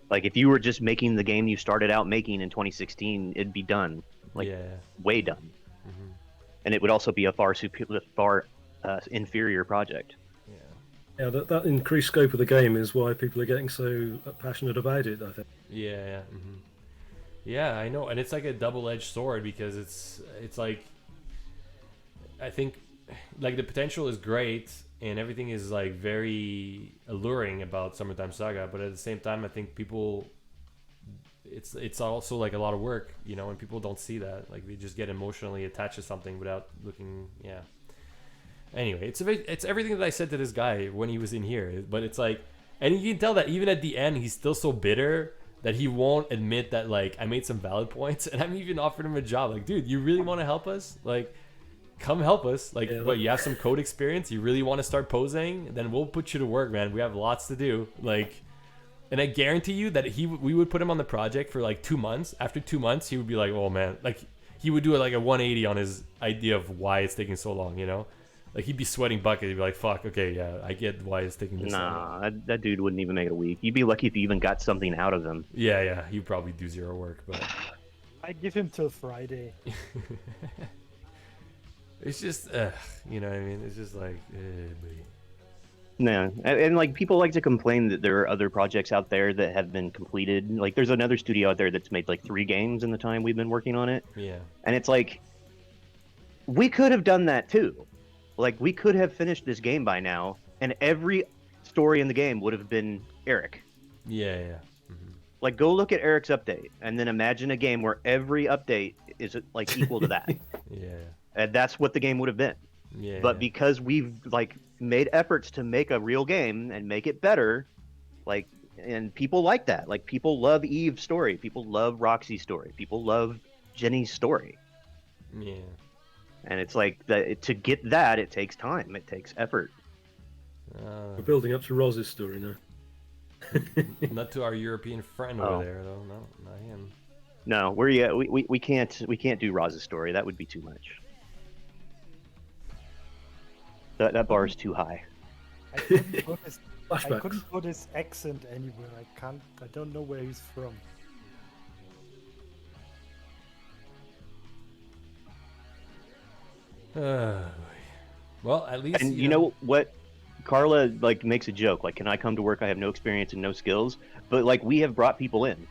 Like if you were just making the game you started out making in 2016, it'd be done, like yeah. way done. And it would also be a far inferior project. Yeah, that increased scope of the game is why people are getting so passionate about it, I think. Yeah. Yeah, I know, and it's like a double-edged sword because it's like I think like the potential is great and everything is like very alluring about Summertime Saga, but at the same time, I think people it's also like a lot of work, you know, and people don't see that. Like they just get emotionally attached to something without looking. Yeah. Anyway, it's everything that I said to this guy when he was in here, but it's like, and you can tell that even at the end, he's still so bitter that he won't admit that like I made some valid points, and I'm even offered him a job. Like, dude, you really want to help us? Like, come help us. Like, Yeah, what? You have some code experience? You really want to start posing? Then we'll put you to work, man. We have lots to do. Like, and I guarantee you that we would put him on the project for like 2 months. After 2 months, he would be like, oh man, like he would do like a 180 on his idea of why it's taking so long, you know? Like he'd be sweating buckets. He'd be like, "Fuck, okay, yeah, I get why it's taking this long." Nah, that dude wouldn't even make it a week. You'd be lucky if you even got something out of him. Yeah, he'd probably do zero work, but I give him till Friday. it's just, you know what I mean? It's just like, buddy. No, and like people like to complain that there are other projects out there that have been completed. Like there's another studio out there that's made like 3 games in the time we've been working on it, Yeah. and it's like we could have done that too. Like we could have finished this game by now, and every story in the game would have been Eric. Yeah, yeah. Hmm. Like go look at Eric's update, and then imagine a game where every update is like equal to that, Yeah. and that's what the game would have been. Yeah. But Yeah. because we've like made efforts to make a real game and make it better, like, and people like that. Like people love Eve's story, people love Roxy's story, people love Jenny's story, Yeah. and it's like that to get that it takes time, it takes effort. We're building up to Roz's story now. Not to our European friend Oh. over there, though. No, not him. No, we can't do Roz's story. That would be too much. That bar is too high. I couldn't put his, I Flashbacks. couldn't put his accent anywhere. I don't know where he's from. Well, at least And you know what? Carla like makes a joke like, "Can I come to work? I have no experience and no skills." But like we have brought people in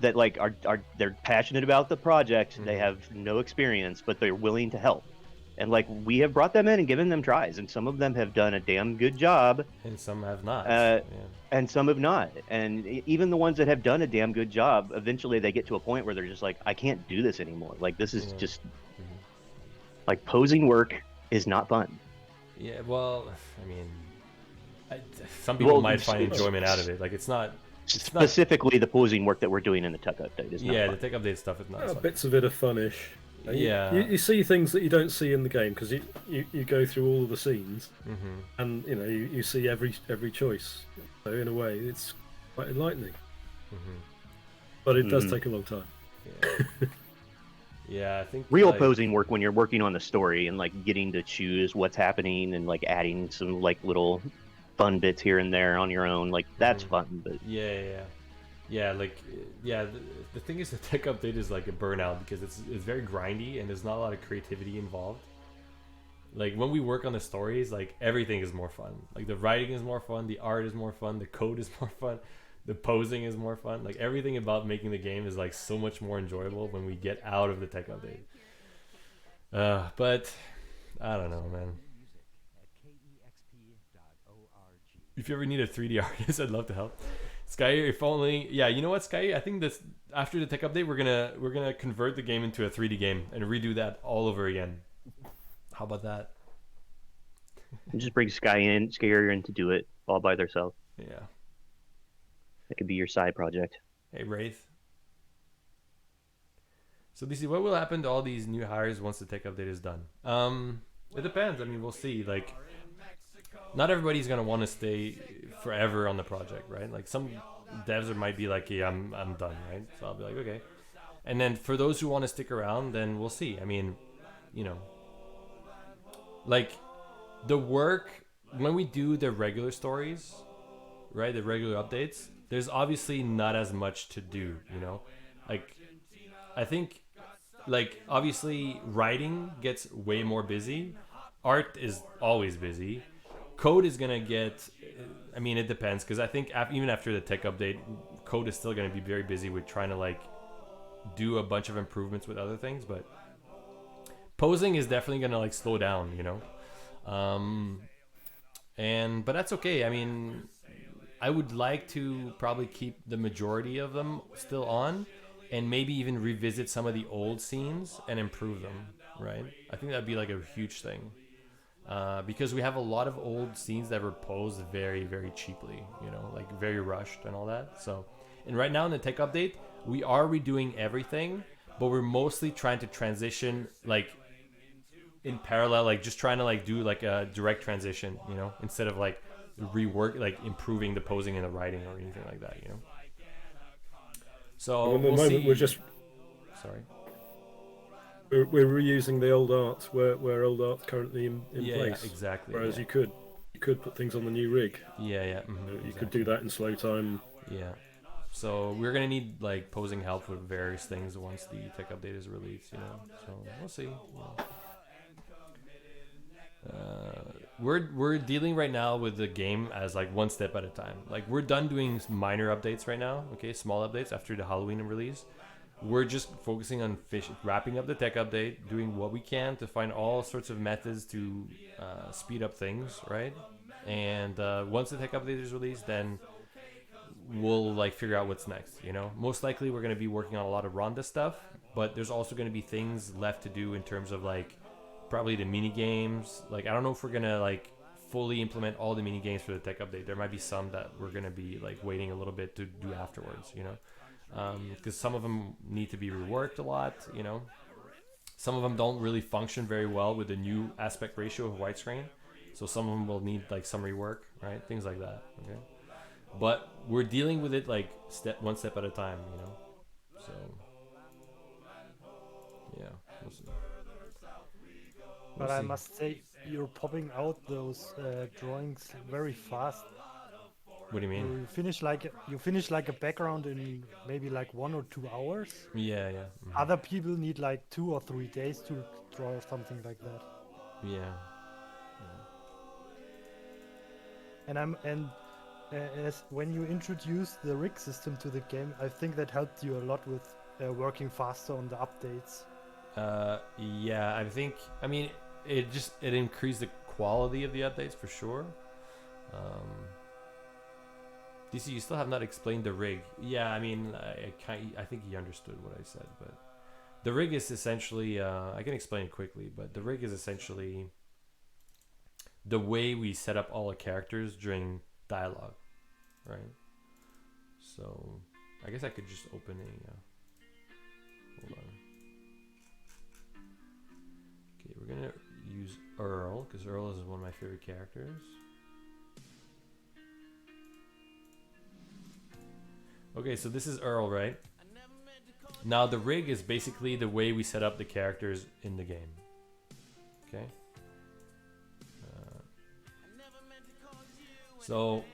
that like are they're passionate about the project. They have no experience, but they're willing to help. And like we have brought them in and given them tries, and some of them have done a damn good job, and some have not. Uh, Yeah. and some have not. And even the ones that have done a damn good job, eventually they get to a point where they're just like, "I can't do this anymore. Like this is Yeah. just like posing work is not fun." Yeah, well, I mean, some people Well, might find it's- enjoyment out of it. Like it's not. Specifically, the posing work that we're doing in the tech update is not Yeah, fun. the tech update stuff is not. fun. Bits of it are funnish. Yeah. You see things that you don't see in the game because you go through all of the scenes, Mm-hmm. and you know you see every choice. So in a way, it's quite enlightening. Mm-hmm. But it does Mhm. take a long time. Yeah. Yeah, I think Real like, posing work when you're working on the story and like getting to choose what's happening and like adding some like little fun bits here and there on your own, like that's Mhm. fun. But Yeah. Like yeah. The thing is, the tech update is like a burnout because it's very grindy and there's not a lot of creativity involved. Like when we work on the stories, like everything is more fun. Like the writing is more fun, the art is more fun, the code is more fun, the posing is more fun. Like everything about making the game is like so much more enjoyable when we get out of the tech update. But I don't know, man. If you ever need a 3D artist, I'd love to help. Sky, if only. Yeah, you know what, Sky? I think this after the tech update, we're gonna convert the game into a 3D game and redo that all over again. How about that? just bring Scarier in to do it all by themselves. Yeah. That could be your side project. Hey, Wraith. So, DC, what will happen to all these new hires once the tech update is done? It depends. I mean, we'll see. Like, not everybody's gonna want to stay forever on the project, right? Like, some devs might be like, "Yeah, I'm done," right? So I'll be like, "Okay." And then for those who want to stick around, then we'll see. I mean, you know, like the work when we do the regular stories, right? The regular updates. There's obviously not as much to do, you know. Like, I think, like obviously, writing gets way more busy. Art is always busy. Code is gonna get. I mean, it depends because I think even after the tech update, code is still gonna be very busy with trying to like do a bunch of improvements with other things. But posing is definitely gonna like slow down, you know. But that's okay. I mean, I would like to probably keep the majority of them still on, and maybe even revisit some of the old scenes and improve them. Right? I think that'd be like a huge thing. Because we have a lot of old scenes that were posed very, very cheaply, you know, like very rushed and all that. So, and right now in the tech update, we are redoing everything, but we're mostly trying to transition like in parallel, like just trying to like do like a direct transition, you know, instead of like rework, like improving the posing and the writing or anything like that, you know. So At the we'll moment, see. we're just Sorry. we're reusing the old art where old art's currently in Yeah, place. exactly. Whereas yeah. you could put things on the new rig. Yeah. You could do that in slow time. Yeah. So we're gonna need like posing help with various things once the tech update is released, you know. So we'll see. You know. we're dealing right now with the game as like one step at a time. Like we're done doing minor updates right now, okay, small updates after the Halloween release. We're just focusing on wrapping up the tech update, doing what we can to find all sorts of methods to speed up things, right? And once the tech update is released, then we'll like figure out what's next. You know, most likely we're going to be working on a lot of Ronda stuff, but there's also going to be things left to do in terms of like probably the mini games. Like I don't know if we're gonna like fully implement all the mini games for the tech update. There might be some that we're gonna be like waiting a little bit to do afterwards. You know, because some of them need to be reworked a lot. You know, some of them don't really function very well with the new aspect ratio of widescreen. So some of them will need like some rework, right? Things like that. Okay, but we're dealing with it like one step at a time. You know, so yeah. We'll see. But I must say, you're popping out those drawings very fast. What do you mean? You finish like a background in maybe like 1 or 2 hours. Yeah, yeah. Other people need like 2 or 3 days to draw something like that. Yeah. As when you introduce the rig system to the game, I think that helped you a lot with working faster on the updates. Yeah, I mean, it increased the quality of the updates for sure. DC, you still have not explained the rig. Yeah, I mean, I think he understood what I said, but the rig is essentially, I can explain it quickly, but the rig is essentially the way we set up all the characters during dialogue, right? So, I guess I could just open a, hold on. Okay, we're gonna use Earl, because Earl is one of my favorite characters. Okay, so this is Earl, right? Now the rig is basically the way we set up the characters in the game. Okay. So,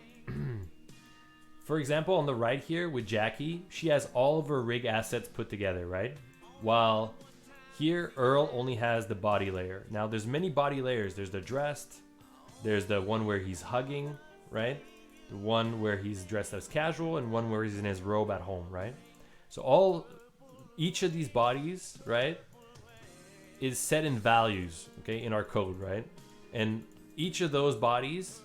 for example, on the right here with Jackie, she has all of her rig assets put together, right? While here, Earl only has the body layer. Now, there's many body layers. There's the dressed. There's the one where he's hugging, right? The one where he's dressed as casual, and one where he's in his robe at home, right? So each of these bodies, right, is set in values, okay, in our code, right? And each of those bodies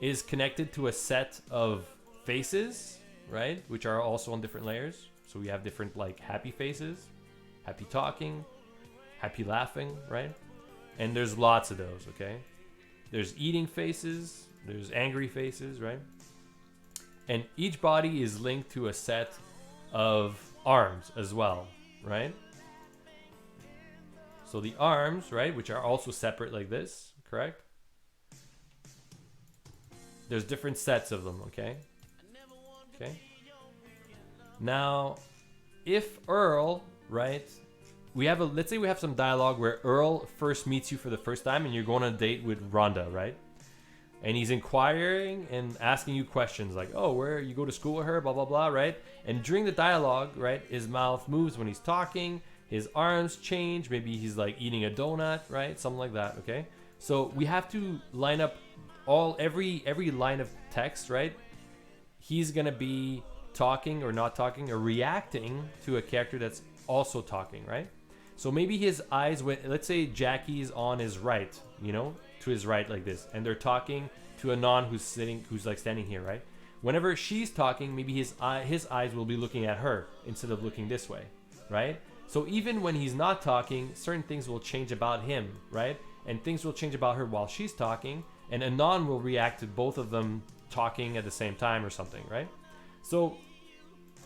is connected to a set of faces, right, which are also on different layers. So we have different like happy faces, happy talking, happy laughing, right? And there's lots of those, okay? There's eating faces, there's angry faces, right? And each body is linked to a set of arms as well, right? So the arms, right, which are also separate like this, correct? There's different sets of them, okay? Okay. Now, if Earl, right, let's say we have some dialogue where Earl first meets you for the first time and you're going on a date with Rhonda, right? And he's inquiring and asking you questions like, oh, where you go to school with her, blah, blah, blah, right? And during the dialogue, right, his mouth moves when he's talking, his arms change, maybe he's like eating a donut, right? Something like that, okay? So we have to line up every line of text, right? He's gonna be talking or not talking or reacting to a character that's also talking, right? So maybe his eyes, let's say Jackie's on his right, you know, to his right like this, and they're talking to Anon who's like standing here, right? Whenever she's talking, maybe his eyes will be looking at her instead of looking this way, right? So even when he's not talking, certain things will change about him, right? And things will change about her while she's talking, and Anon will react to both of them talking at the same time or something, right? So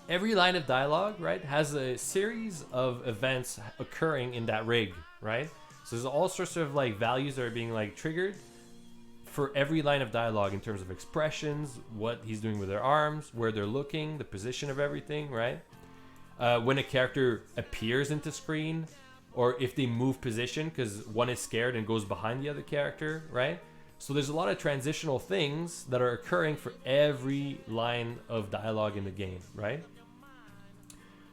every line of dialogue, right, has a series of events occurring in that rig, right? So there's all sorts of like values that are being like triggered for every line of dialogue in terms of expressions, what he's doing with their arms, where they're looking, the position of everything, right? When a character appears into screen, or if they move position because one is scared and goes behind the other character, right? So there's a lot of transitional things that are occurring for every line of dialogue in the game, right?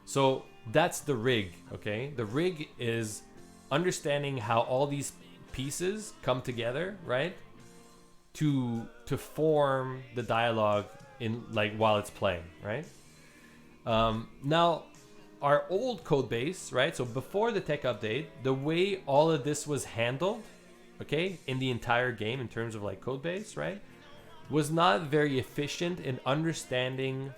So that's the rig, okay? The rig is understanding how all these pieces come together, right? to form the dialogue in like while it's playing, right? Now, our old code base, right? So before the tech update, the way all of this was handled, okay, in the entire game in terms of like code base, right, was not very efficient in understanding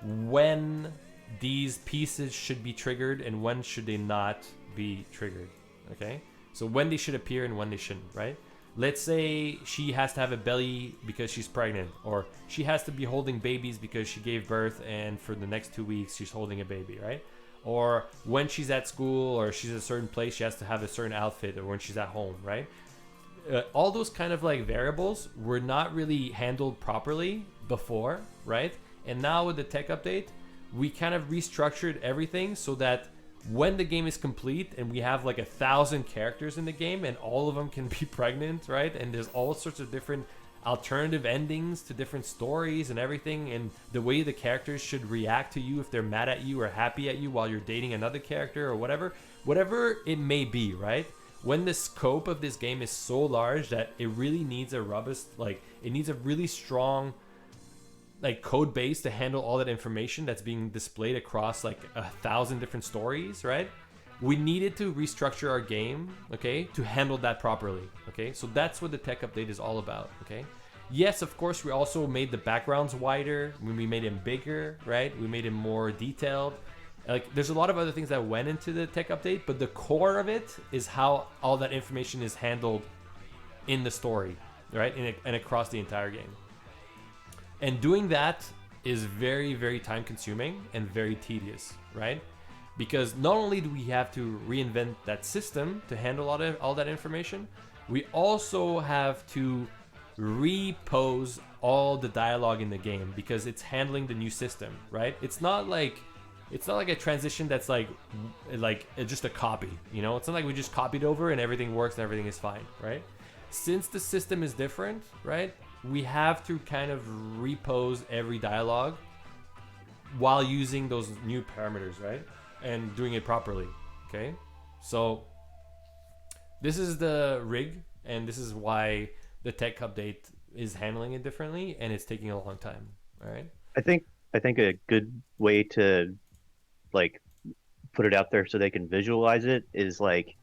when these pieces should be triggered and when should they not be triggered, okay? So when they should appear and when they shouldn't, right? Let's say she has to have a belly because she's pregnant, or she has to be holding babies because she gave birth and for the next 2 weeks she's holding a baby, right? Or when she's at school or she's at a certain place, she has to have a certain outfit, or when she's at home, right? All those kind of like variables were not really handled properly before, right? And now with the tech update, we kind of restructured everything so that when the game is complete and we have like 1,000 characters in the game and all of them can be pregnant, right? And there's all sorts of different alternative endings to different stories and everything, and the way the characters should react to you if they're mad at you or happy at you while you're dating another character or whatever it may be, right? When the scope of this game is so large that it really needs a robust, like it needs a really strong like code base to handle all that information that's being displayed across like 1,000 different stories, right? We needed to restructure our game, okay, to handle that properly, okay? So that's what the tech update is all about, okay? Yes, of course, we also made the backgrounds wider. We made them bigger, right? We made them more detailed. Like, there's a lot of other things that went into the tech update, but the core of it is how all that information is handled in the story, right? And across the entire game. And doing that is very, very time consuming and very tedious, right? Because not only do we have to reinvent that system to handle all that information, we also have to repose all the dialogue in the game because it's handling the new system, right? It's not like a transition that's like just a copy, you know? It's not like we just copied over and everything works and everything is fine, right? Since the system is different, right? We have to kind of repose every dialogue while using those new parameters, right? And doing it properly, okay? So this is the rig, and this is why the tech update is handling it differently, and it's taking a long time, all right? I think a good way to like put it out there so they can visualize it is like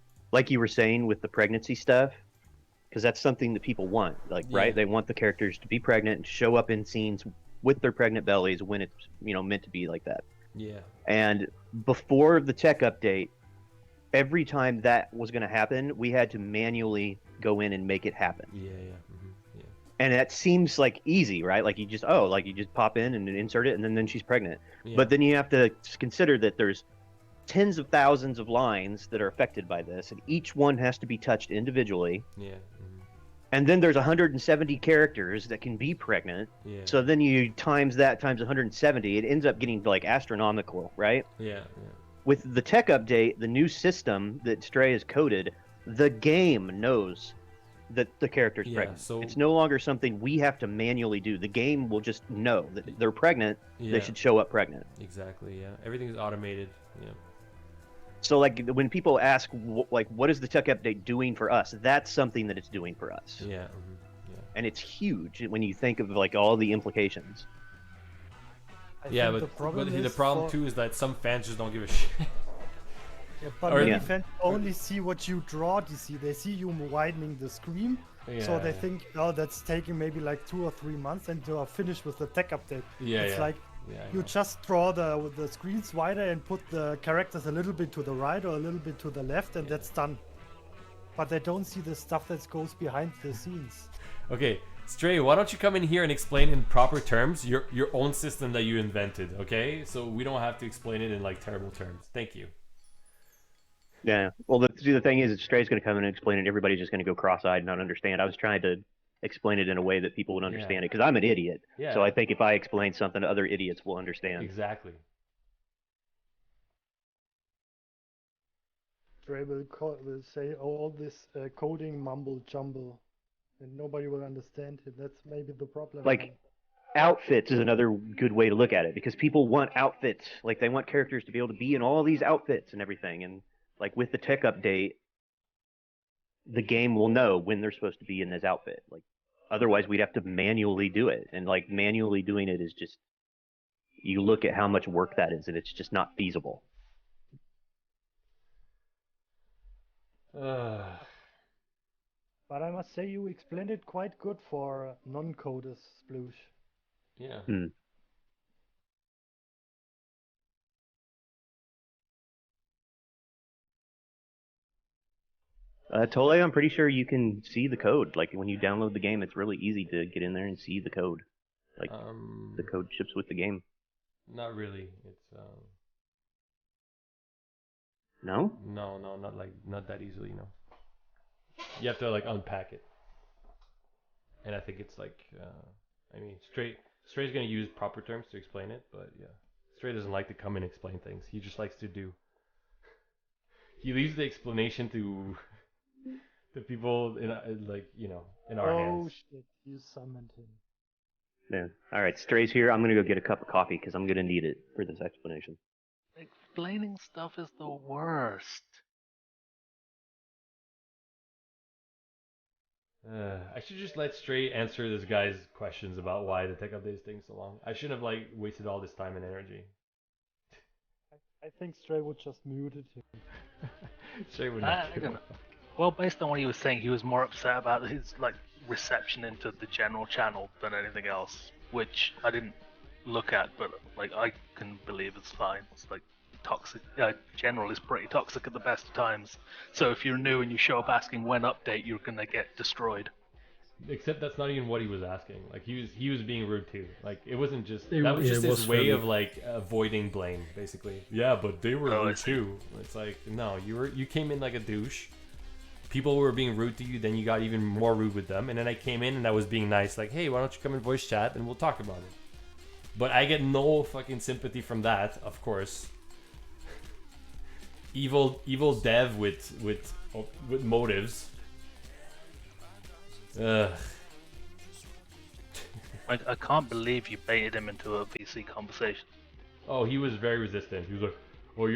you were saying with the pregnancy stuff, because that's something that people want, like, right? They want the characters to be pregnant and show up in scenes with their pregnant bellies when it's, you know, meant to be like that. Yeah. And before the tech update, every time that was going to happen, we had to manually go in and make it happen. Yeah. Yeah. And that seems like easy, right? Like you just pop in and insert it, and then she's pregnant. Yeah. But then you have to consider that there's tens of thousands of lines that are affected by this, and each one has to be touched individually. Yeah. And then there's 170 characters that can be pregnant. Yeah. So then you times that times 170, it ends up getting like astronomical, right? Yeah. With the tech update, the new system that Stray has coded, the game knows that the character's pregnant. So it's no longer something we have to manually do. The game will just know that they're pregnant. Yeah. They should show up pregnant. Exactly. Yeah. Everything is automated. Yeah. So like when people ask what is the tech update doing for us, that's something that it's doing for us. Yeah. And it's huge when you think of like all the implications. I Yeah, think but the is problem too is that some fans just don't give a shit. Yeah, but Or- many Yeah. fans only see what you draw, DC. They see you widening the screen, so they think, oh, that's taking maybe like 2 or 3 months, and you are finished with the tech update. Yeah, It's yeah. like Yeah, I you know. just draw the screens wider and put the characters a little bit to the right or a little bit to the left, and that's done. But they don't see the stuff that goes behind the scenes. Okay, Stray, why don't you come in here and explain in proper terms your own system that you invented, okay? So we don't have to explain it in like terrible terms. Thank you. Yeah. Well, the thing is, Stray's going to come in and explain it. Everybody's just going to go cross-eyed and not understand. I was trying to explain it in a way that people would understand it because I'm an idiot. Yeah. So I think if I explain something, other idiots will understand. Exactly. Dre will say, oh, all this coding mumble jumble, and nobody will understand it. That's maybe the problem. Like, outfits is another good way to look at it because people want outfits. Like, they want characters to be able to be in all these outfits and everything. And, like, with the tech update, the game will know when they're supposed to be in this outfit. Like, Otherwise, we'd have to manually do it, and like manually doing it is just you look at how much work that is, and it's just not feasible. Uh, But I must say you explained it quite good for non-coders, Sploosh. yeah. Hmm. Tole, I'm pretty sure you can see the code. Like when you download the game, it's really easy to get in there and see the code. Like the code ships with the game. Not really. It's No? no, not that easily. No. You have to like unpack it, and I think it's like I mean, Stray's gonna use proper terms to explain it, but yeah, Stray doesn't like to come and explain things. He just likes to do. He leaves the explanation to the people in like in our Oh hands. shit, you summoned him. Yeah. All right, Stray's here. I'm gonna go get a cup of coffee because I'm gonna need it for this explanation. Explaining stuff is the worst. I should just let Stray answer this guy's questions about why the tech update is taking so long. I shouldn't have like wasted all this time and energy. I think Stray would just muted him. Stray would I not give don't a know. fuck. Well, based on what he was saying, he was more upset about his like reception into the general channel than anything else, which I didn't look at, but like I can believe it's fine. It's like toxic. General is pretty toxic at the best of times. So if you're new and you show up asking when update, you're gonna get destroyed. Except that's not even what he was asking. Like he was being rude too. Like it wasn't just It- that was yeah, just it his was way fairly- of like avoiding blame, basically. Yeah, but they were Oh, I rude see. too. It's like no, you came in like a douche. People were being rude to you, then you got even more rude with them, and then I came in and I was being nice, like, hey, why don't you come in voice chat and we'll talk about it. But I get no fucking sympathy from that, of course. Evil dev with motives. Ugh. I can't believe you baited him into a VC conversation. Oh, he was very resistant. He was like, "Oh,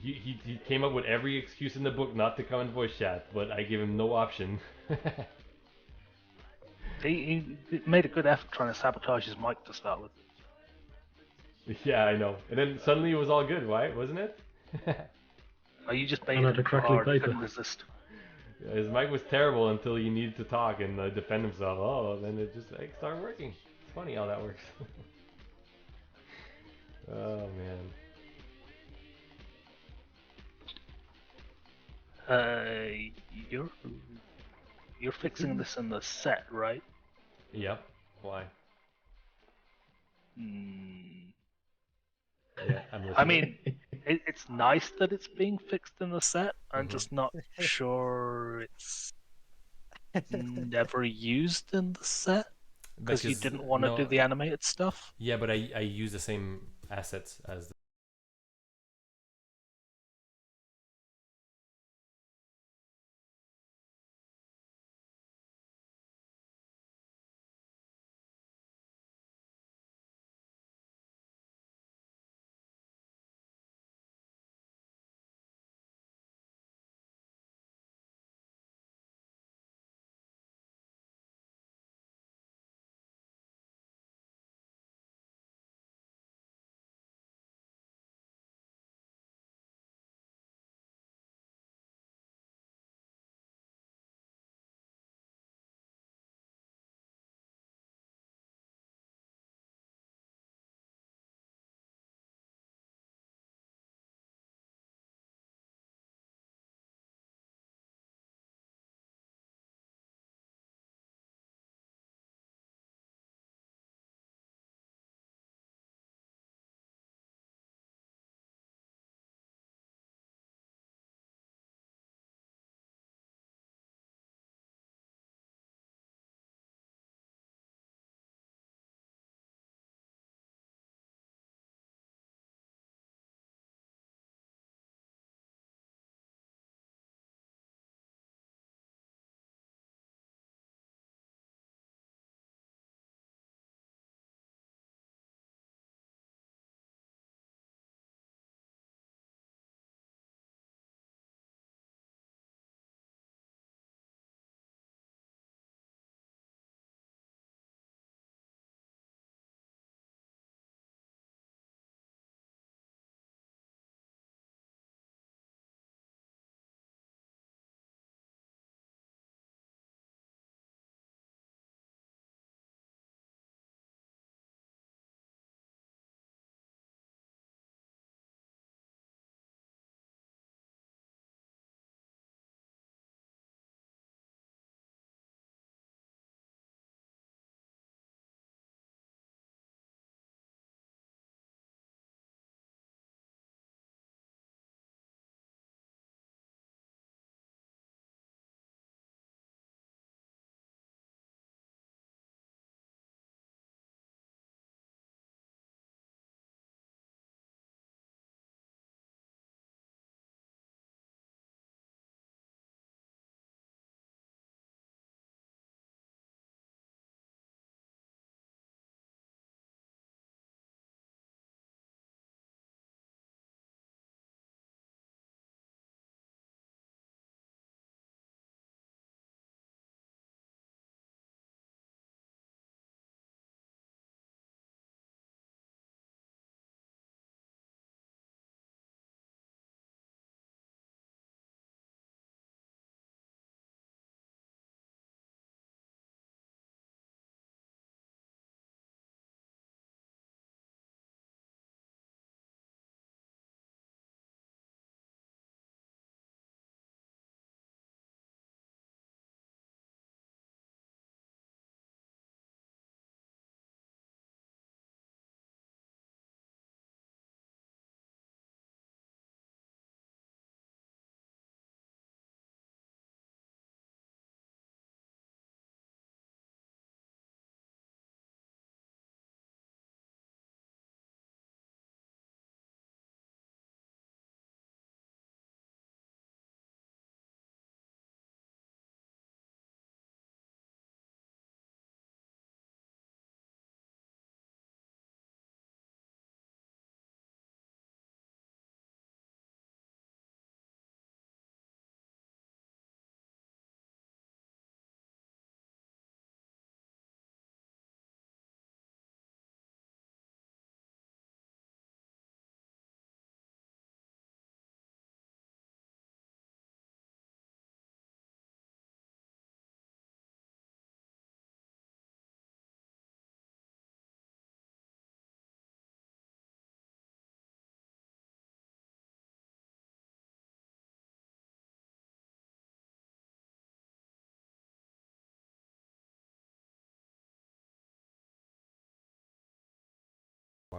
he came up with every excuse in the book not to come in voice chat, but I gave him no option." He made a good effort trying to sabotage his mic to start with. Yeah, I know. And then suddenly it was all good, right? Wasn't it? Oh, you just And baited had a him too crackly hard. He paper. couldn't resist. Yeah, his mic was terrible until he needed to talk and defend himself. Oh, then it just like started working. It's funny how that works. Oh man. You're fixing this in the set, right? Yep. Why? Hmm. Yeah, I'm listening. I mean, it's nice that it's being fixed in the set. I'm Mhm. just not sure it's never used in the set because you didn't want to no, do the animated stuff. yeah, but I use the same assets as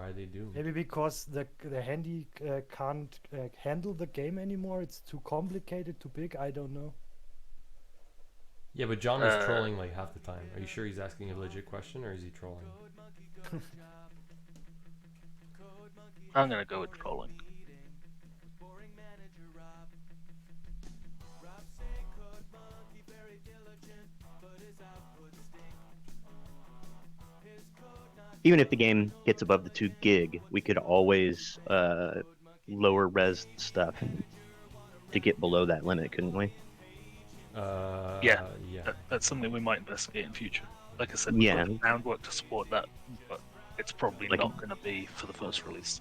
Why are they doomed? Maybe because the handy can't handle the game anymore. It's too complicated, too big. I don't know. Yeah, but John was trolling like half the time. Are you sure he's asking a legit question or is he trolling? I'm gonna go with trolling. Even if the game gets above the 2 gig, we could always lower res stuff to get below that limit, couldn't we? Yeah. Yeah. That's something we might investigate in future. Like I said, Yeah. we've got groundwork to support that, but it's probably Like- not going to be for the first release.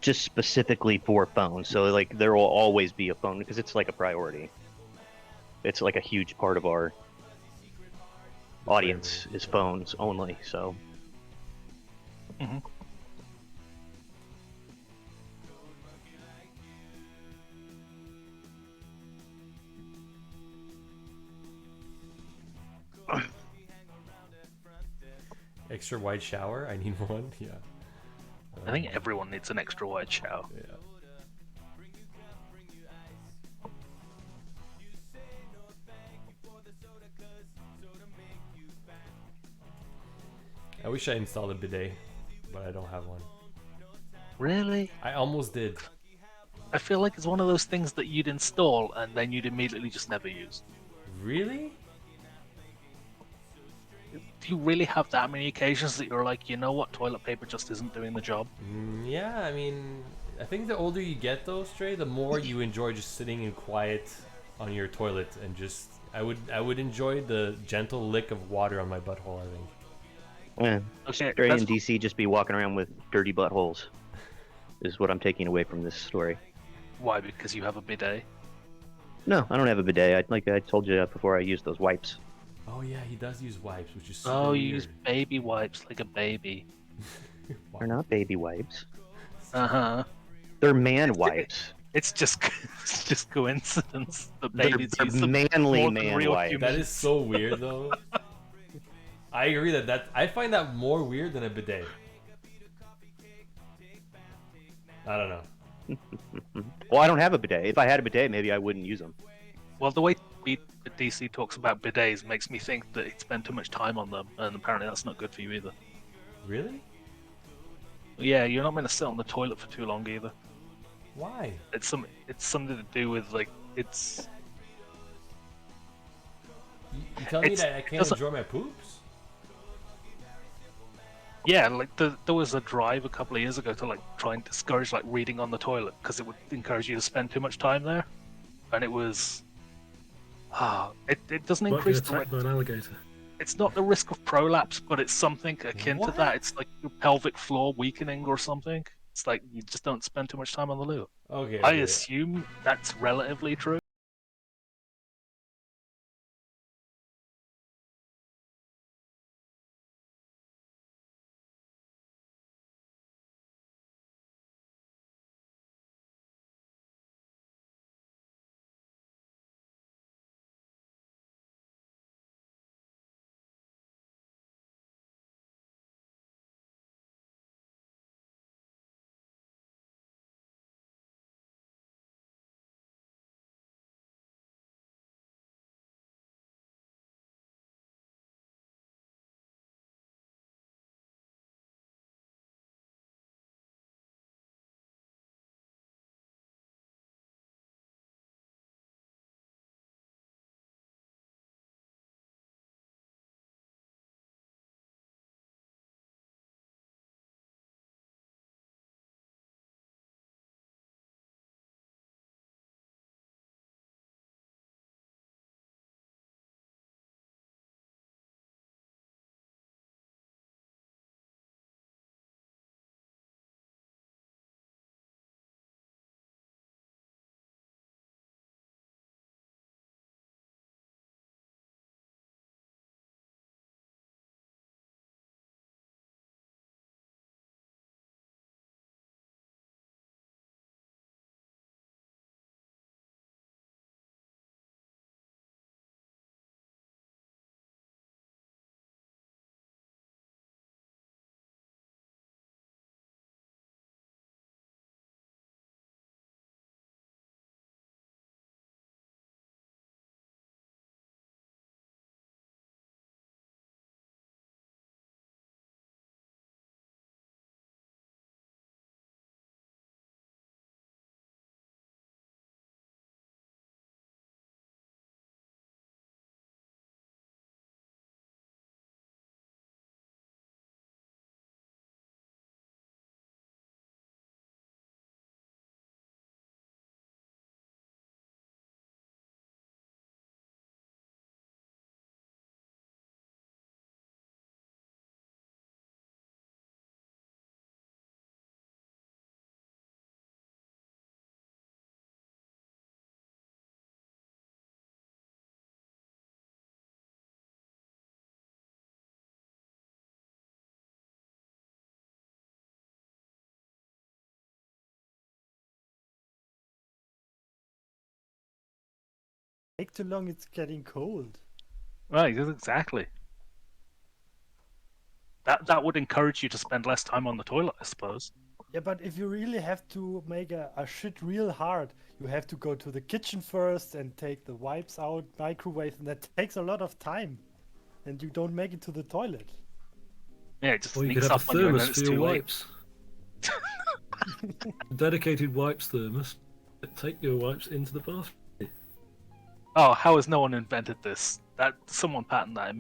Just specifically for phones. So like there will always be a phone because it's like a priority. It's like a huge part of our audience is phones only. So Hmm. Extra wide shower? I need one. Yeah. I think everyone needs an extra wide shower. Yeah. I wish I installed a bidet, but I don't have one. Really? I almost did. I feel like it's one of those things that you'd install and then you'd immediately just never use. Really? Do you really have that many occasions that you're like, you know what, toilet paper just isn't doing the job? Yeah, I mean, I think the older you get though, Stray, the more you enjoy just sitting in quiet on your toilet and just I would enjoy the gentle lick of water on my butthole, I think. Okay, Stray that's and DC just be walking around with dirty buttholes is what I'm taking away from this story. why, because you have a bidet. No, I don't have a bidet. Like I told you before, I use those wipes. Oh yeah, he does use wipes, which is super Oh, you weird. use baby wipes like a baby. They're not baby wipes. Uh-huh. They're man wipes. It's just it's just coincidence that They're, babies they're use them manly more than man real wipes. humans. That is so weird though. I agree that I find that more weird than a bidet. I don't know. Well, I don't have a bidet. If I had a bidet, maybe I wouldn't use them. Well, the way DC talks about bidets makes me think that he spent too much time on them, and apparently that's not good for you either. Really? Yeah, you're not meant to sit on the toilet for too long either. Why? It's something to do with like it's You telling me It's- that I it can't doesn't- enjoy my poops? yeah, like there was a drive a couple of years ago to like try and discourage like reading on the toilet because it would encourage you to spend too much time there, and it was it doesn't Might be increase the attacked by an alligator. it's not the risk of prolapse, but it's something akin to What? that. It's like your pelvic floor weakening or something. It's like you just don't spend too much time on the loo. Okay. I okay. assume that's relatively true. take too long, it's getting cold. Right, exactly. That would encourage you to spend less time on the toilet, I suppose. Yeah, but if you really have to make a shit real hard, you have to go to the kitchen first and take the wipes out, microwave, and that takes a lot of time. And you don't make it to the toilet. Yeah, it just Or you could sneaks have a up on you and then thermos it's for your too late. wipes. A dedicated wipes thermos. Take your wipes into the bath. Oh, how has no one invented this? That someone patent that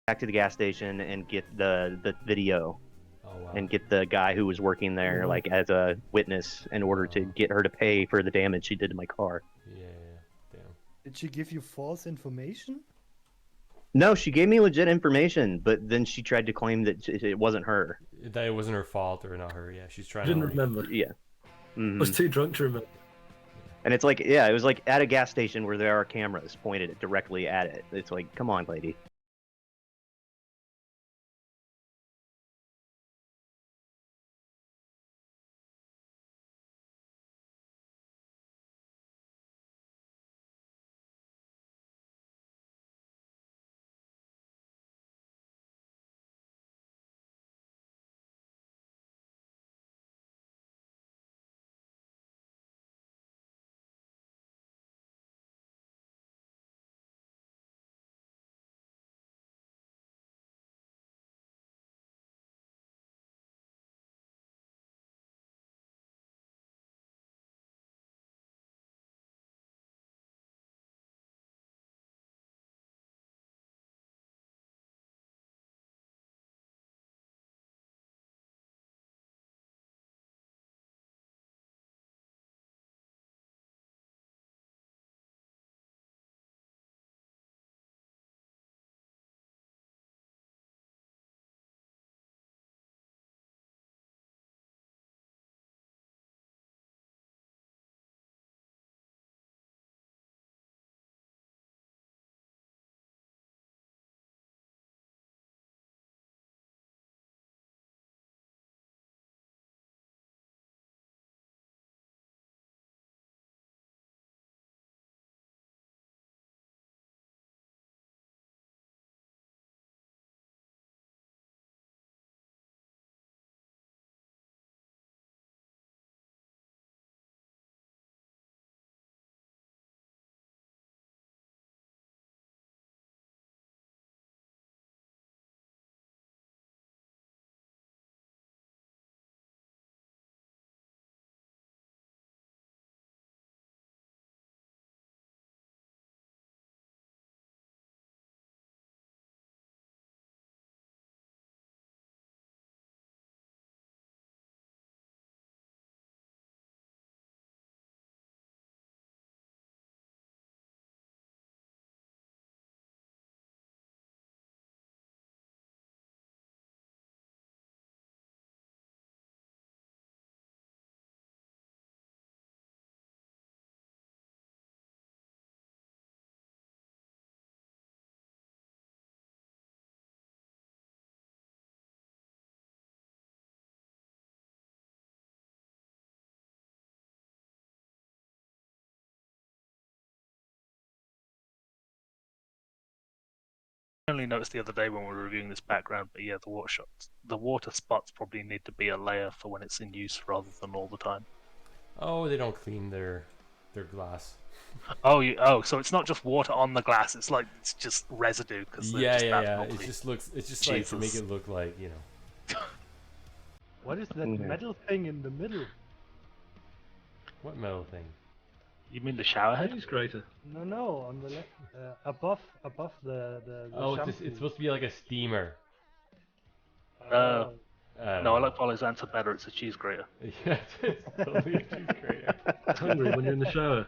back to the gas station and get the video Oh wow. and get the guy who was working there like as a witness in order to get her to pay for the damage she did to my car. Yeah. Damn. Did she give you false information? No, she gave me legit information, but then she tried to claim that it wasn't her. That it wasn't her fault or not her. Yeah, she's I trying didn't to. Like, remember. Yeah. I Mhm. was too drunk to remember. And it's like, yeah, it was like at a gas station where there are cameras pointed directly at it. It's like, come on, lady. I only noticed the other day when we were reviewing this background, but yeah, the water spots probably need to be a layer for when it's in use rather than all the time. oh, they don't clean their glass. Oh, so it's not just water on the glass; it's just residue because Yeah. It abnormally. just looks. It's just like to make Jesus. it look like What is that Yeah. metal thing in the middle? what metal thing. You mean the shower head? Cheese grater. No, on the left, above the Oh, shampoo. it's supposed to be like a steamer. Oh. I don't No, I know. like Polly's answer better. It's a cheese grater. Yeah, it's totally a cheese grater. Hungry when you're in the shower.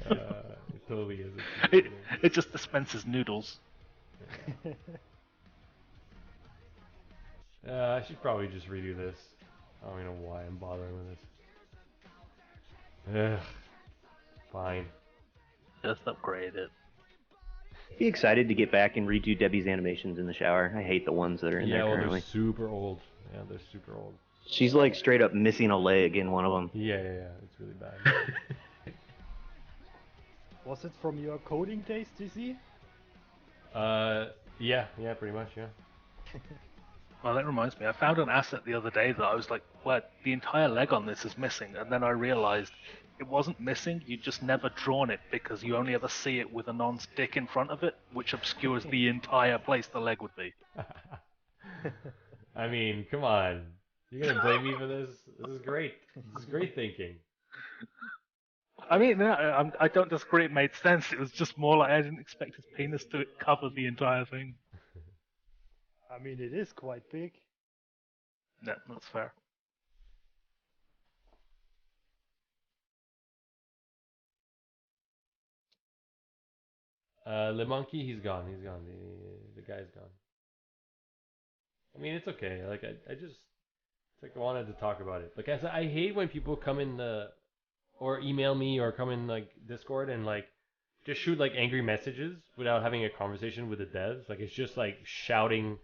It totally is a cheese It grater. it just dispenses noodles. I should probably just redo this. I don't even know why I'm bothering with this. Ugh. Fine. Just upgrade it. Be excited to get back and redo Debbie's animations in the shower. I hate the ones that are in Yeah, there well, currently. they're super old. Yeah, they're super old. She's like straight up missing a leg in one of them. Yeah. It's really bad. Was it from your coding days, DC? Yeah, pretty much, yeah. Well, that reminds me. I found an asset the other day that I was like, "What? The entire leg on this is missing," and then I realized it wasn't missing. You just never drawn it because you only ever see it with a non-stick in front of it, which obscures the entire place the leg would be. I mean, come on. You're gonna blame me for this? This is great. This is great thinking. I mean, no, I don't disagree. It made sense. It was just more like I didn't expect his penis to cover the entire thing. I mean, it is quite big. Yeah, that's fair. Le Monkey, he's gone. He's gone. The guy's gone. I mean, it's okay. Like I just like I wanted to talk about it. Like I said, I hate when people come in or email me or come in like Discord and like just shoot like angry messages without having a conversation with the devs. Like it's just like shouting.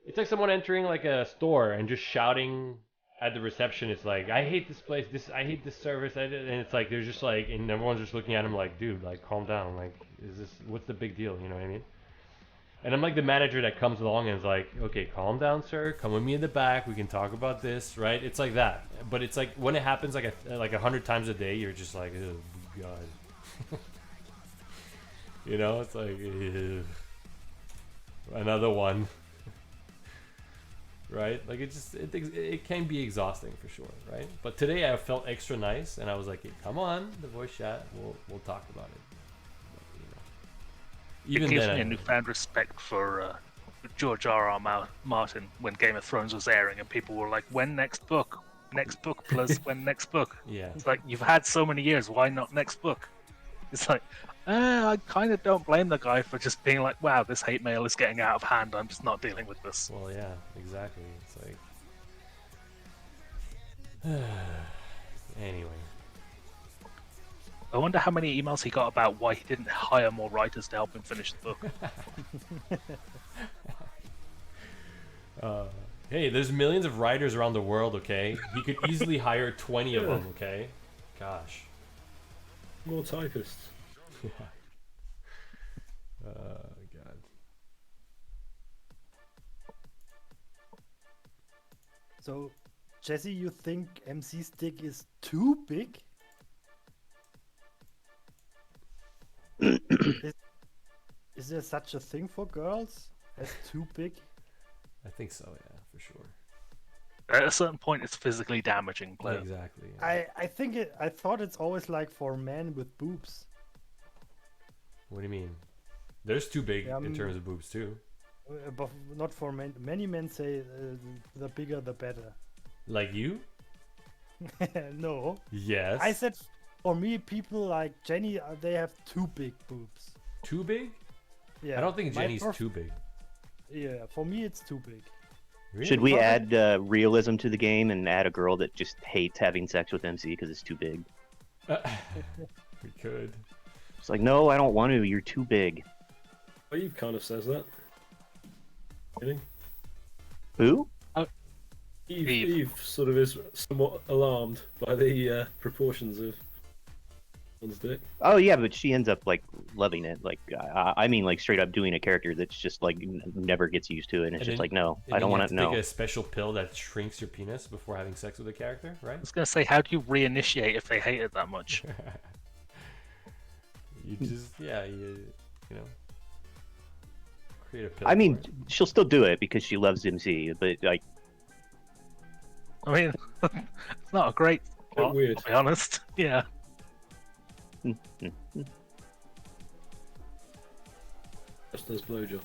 It's like someone entering like a store and just shouting at the receptionist like, "I hate this place. I hate this service." And it's like they're just like, and everyone's just looking at him like, "Dude, like calm down. Like, is this what's the big deal? You know what I mean?" And I'm like the manager that comes along and is like, "Okay, calm down, sir. Come with me in the back. We can talk about this, right?" It's like that. But it's like when it happens like 100 times a day, you're just like, "Oh God." You know, it's like another one, right? Like it can be exhausting for sure, right? But today I felt extra nice, and I was like, hey, "Come on, the voice chat. We'll talk about it." But, you know, It even gives then, me a newfound respect for George R.R. Martin when Game of Thrones was airing, and people were like, "When next book? Next book plus when next book?" yeah, It's like you've had so many years. Why not next book? It's like, I kind of don't blame the guy for just being like, "Wow, this hate mail is getting out of hand. I'm just not dealing with this." well, yeah, exactly. It's like anyway. I wonder how many emails he got about why he didn't hire more writers to help him finish the book. Hey, there's millions of writers around the world. Okay, he could easily hire 20 of them. Okay, gosh. More typists. God. So, Jesse, you think MC's dick is too big? Is there such a thing for girls as too big? I think so. Yeah, for sure. At a certain point, it's physically damaging. Yeah, But exactly. Yeah. I thought it's always like for men with boobs. What do you mean? There's too big Yeah, in terms of boobs too. But not for men. Many men say the bigger the better. Like you? No, Yes. I said for me, people like Jenny, they have too big boobs. Too big? Yeah, I don't think my Jenny's too big. Yeah, for me it's too big. Really? Should we Perfect. add realism to the game and add a girl that just hates having sex with MC because it's too big? We could. It's like, no, I don't want to. You're too big. Well, Eve kind of says that. Really? Who? Eve sort of is somewhat alarmed by the proportions of one's dick. Oh yeah, but she ends up like loving it. Like I mean, like straight up doing a character that's just like never gets used to it, and it's And just then- like, no, And I don't then you want have to to know. take a special pill that shrinks your penis before having sex with a character, right? I was gonna say, how do you reinitiate if they hate it that much? You just you know create a pill. I mean, for it. she'll still do it because she loves MC, but like, I mean, it's not a great plot, weird. to be honest. Yeah. Just those blowjobs.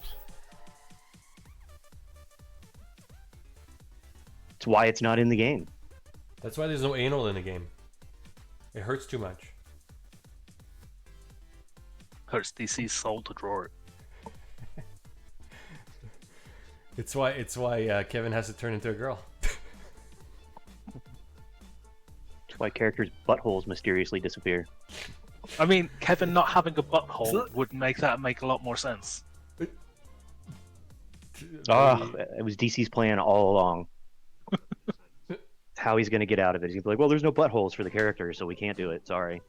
it's why it's not in the game. That's why there's no anal in the game. It hurts too much. Hurts DC's soul to draw it. It's why Kevin has to turn into a girl. It's why characters' buttholes mysteriously disappear. I mean, Kevin not having a butthole would make that make a lot more sense. Ah, it was DC's plan all along. How he's gonna get out of it? He's gonna be like, well, there's no buttholes for the characters, so we can't do it. Sorry.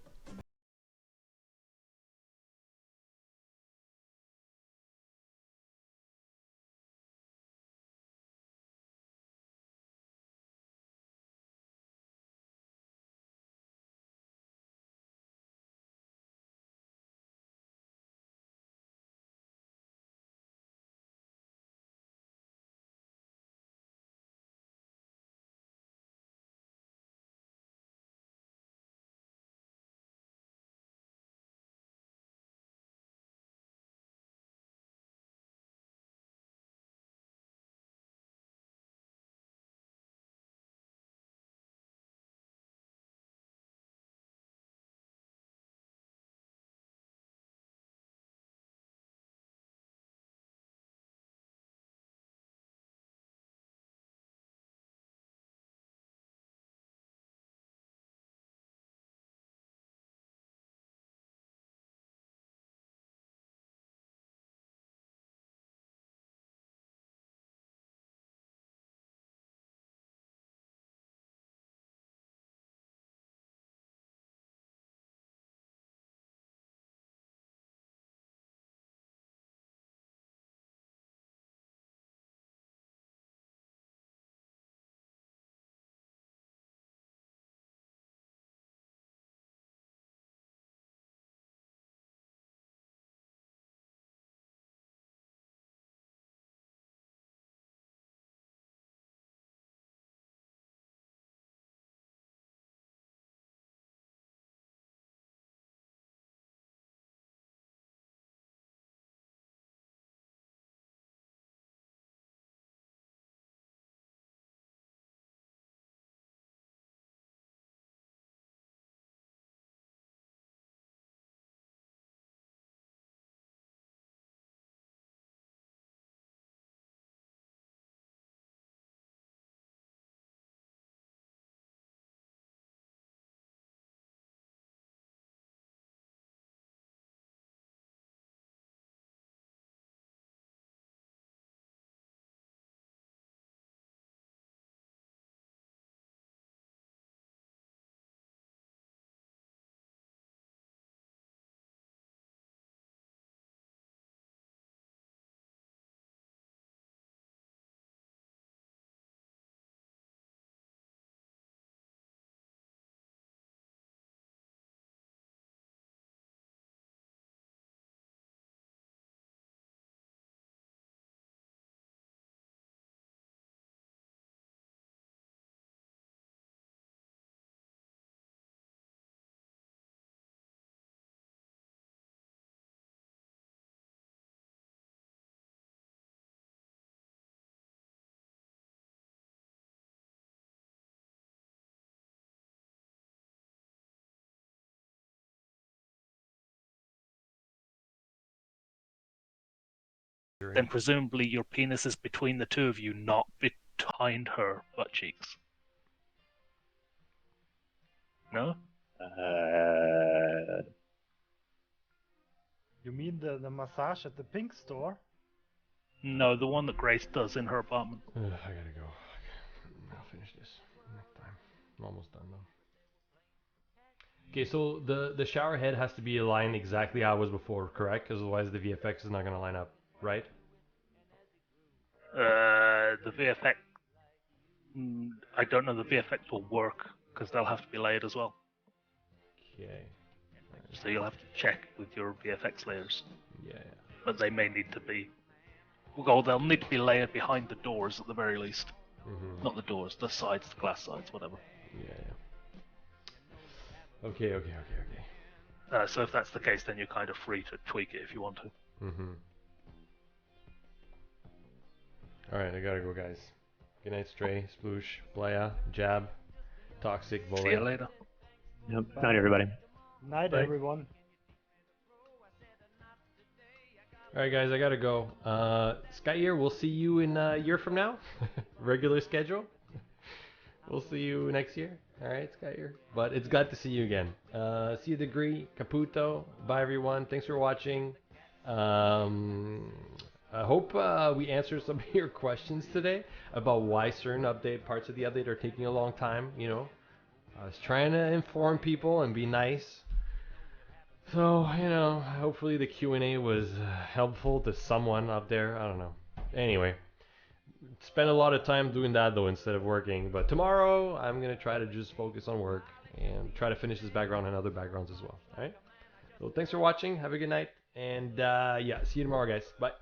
then presumably your penis is between the two of you, not behind her butt cheeks. No? You mean the massage at the pink store? No, the one that Grace does in her apartment. I gotta go. I'll finish this next time. I'm almost done though. Okay, so the shower head has to be aligned exactly how it was before, correct? Because otherwise the VFX is not gonna line up, right? The VFX. I don't know the VFX will work because they'll have to be layered as well. Okay. So you'll have to check with your VFX layers. Yeah. But they may need to be. Well, they'll need to be layered behind the doors at the very least. Mm-hmm. Not the doors, the sides, the glass sides, whatever. Yeah. Okay. So if that's the case, then you're kind of free to tweak it if you want to. Mm-hmm. Alright, I gotta go, guys. Good night, Stray, Sploosh, Blaya, Jab, Toxic, Volley. See you later. Yep. Night, everybody. Night, Bye. everyone. Alright, guys, I gotta go. Skyyear, we'll see you in a year from now. Regular schedule. We'll see you next year. Alright, Skyyear. But it's glad to see you again. See you, Degree, Caputo. Bye, everyone. Thanks for watching. I hope we answered some of your questions today about why certain parts of the update are taking a long time. You know, I was trying to inform people and be nice. So, you know, hopefully the Q&A was helpful to someone out there. I don't know. Anyway, spend a lot of time doing that though instead of working. But tomorrow I'm gonna try to just focus on work and try to finish this background and other backgrounds as well. All right. So thanks for watching. Have a good night. And yeah, see you tomorrow, guys. Bye.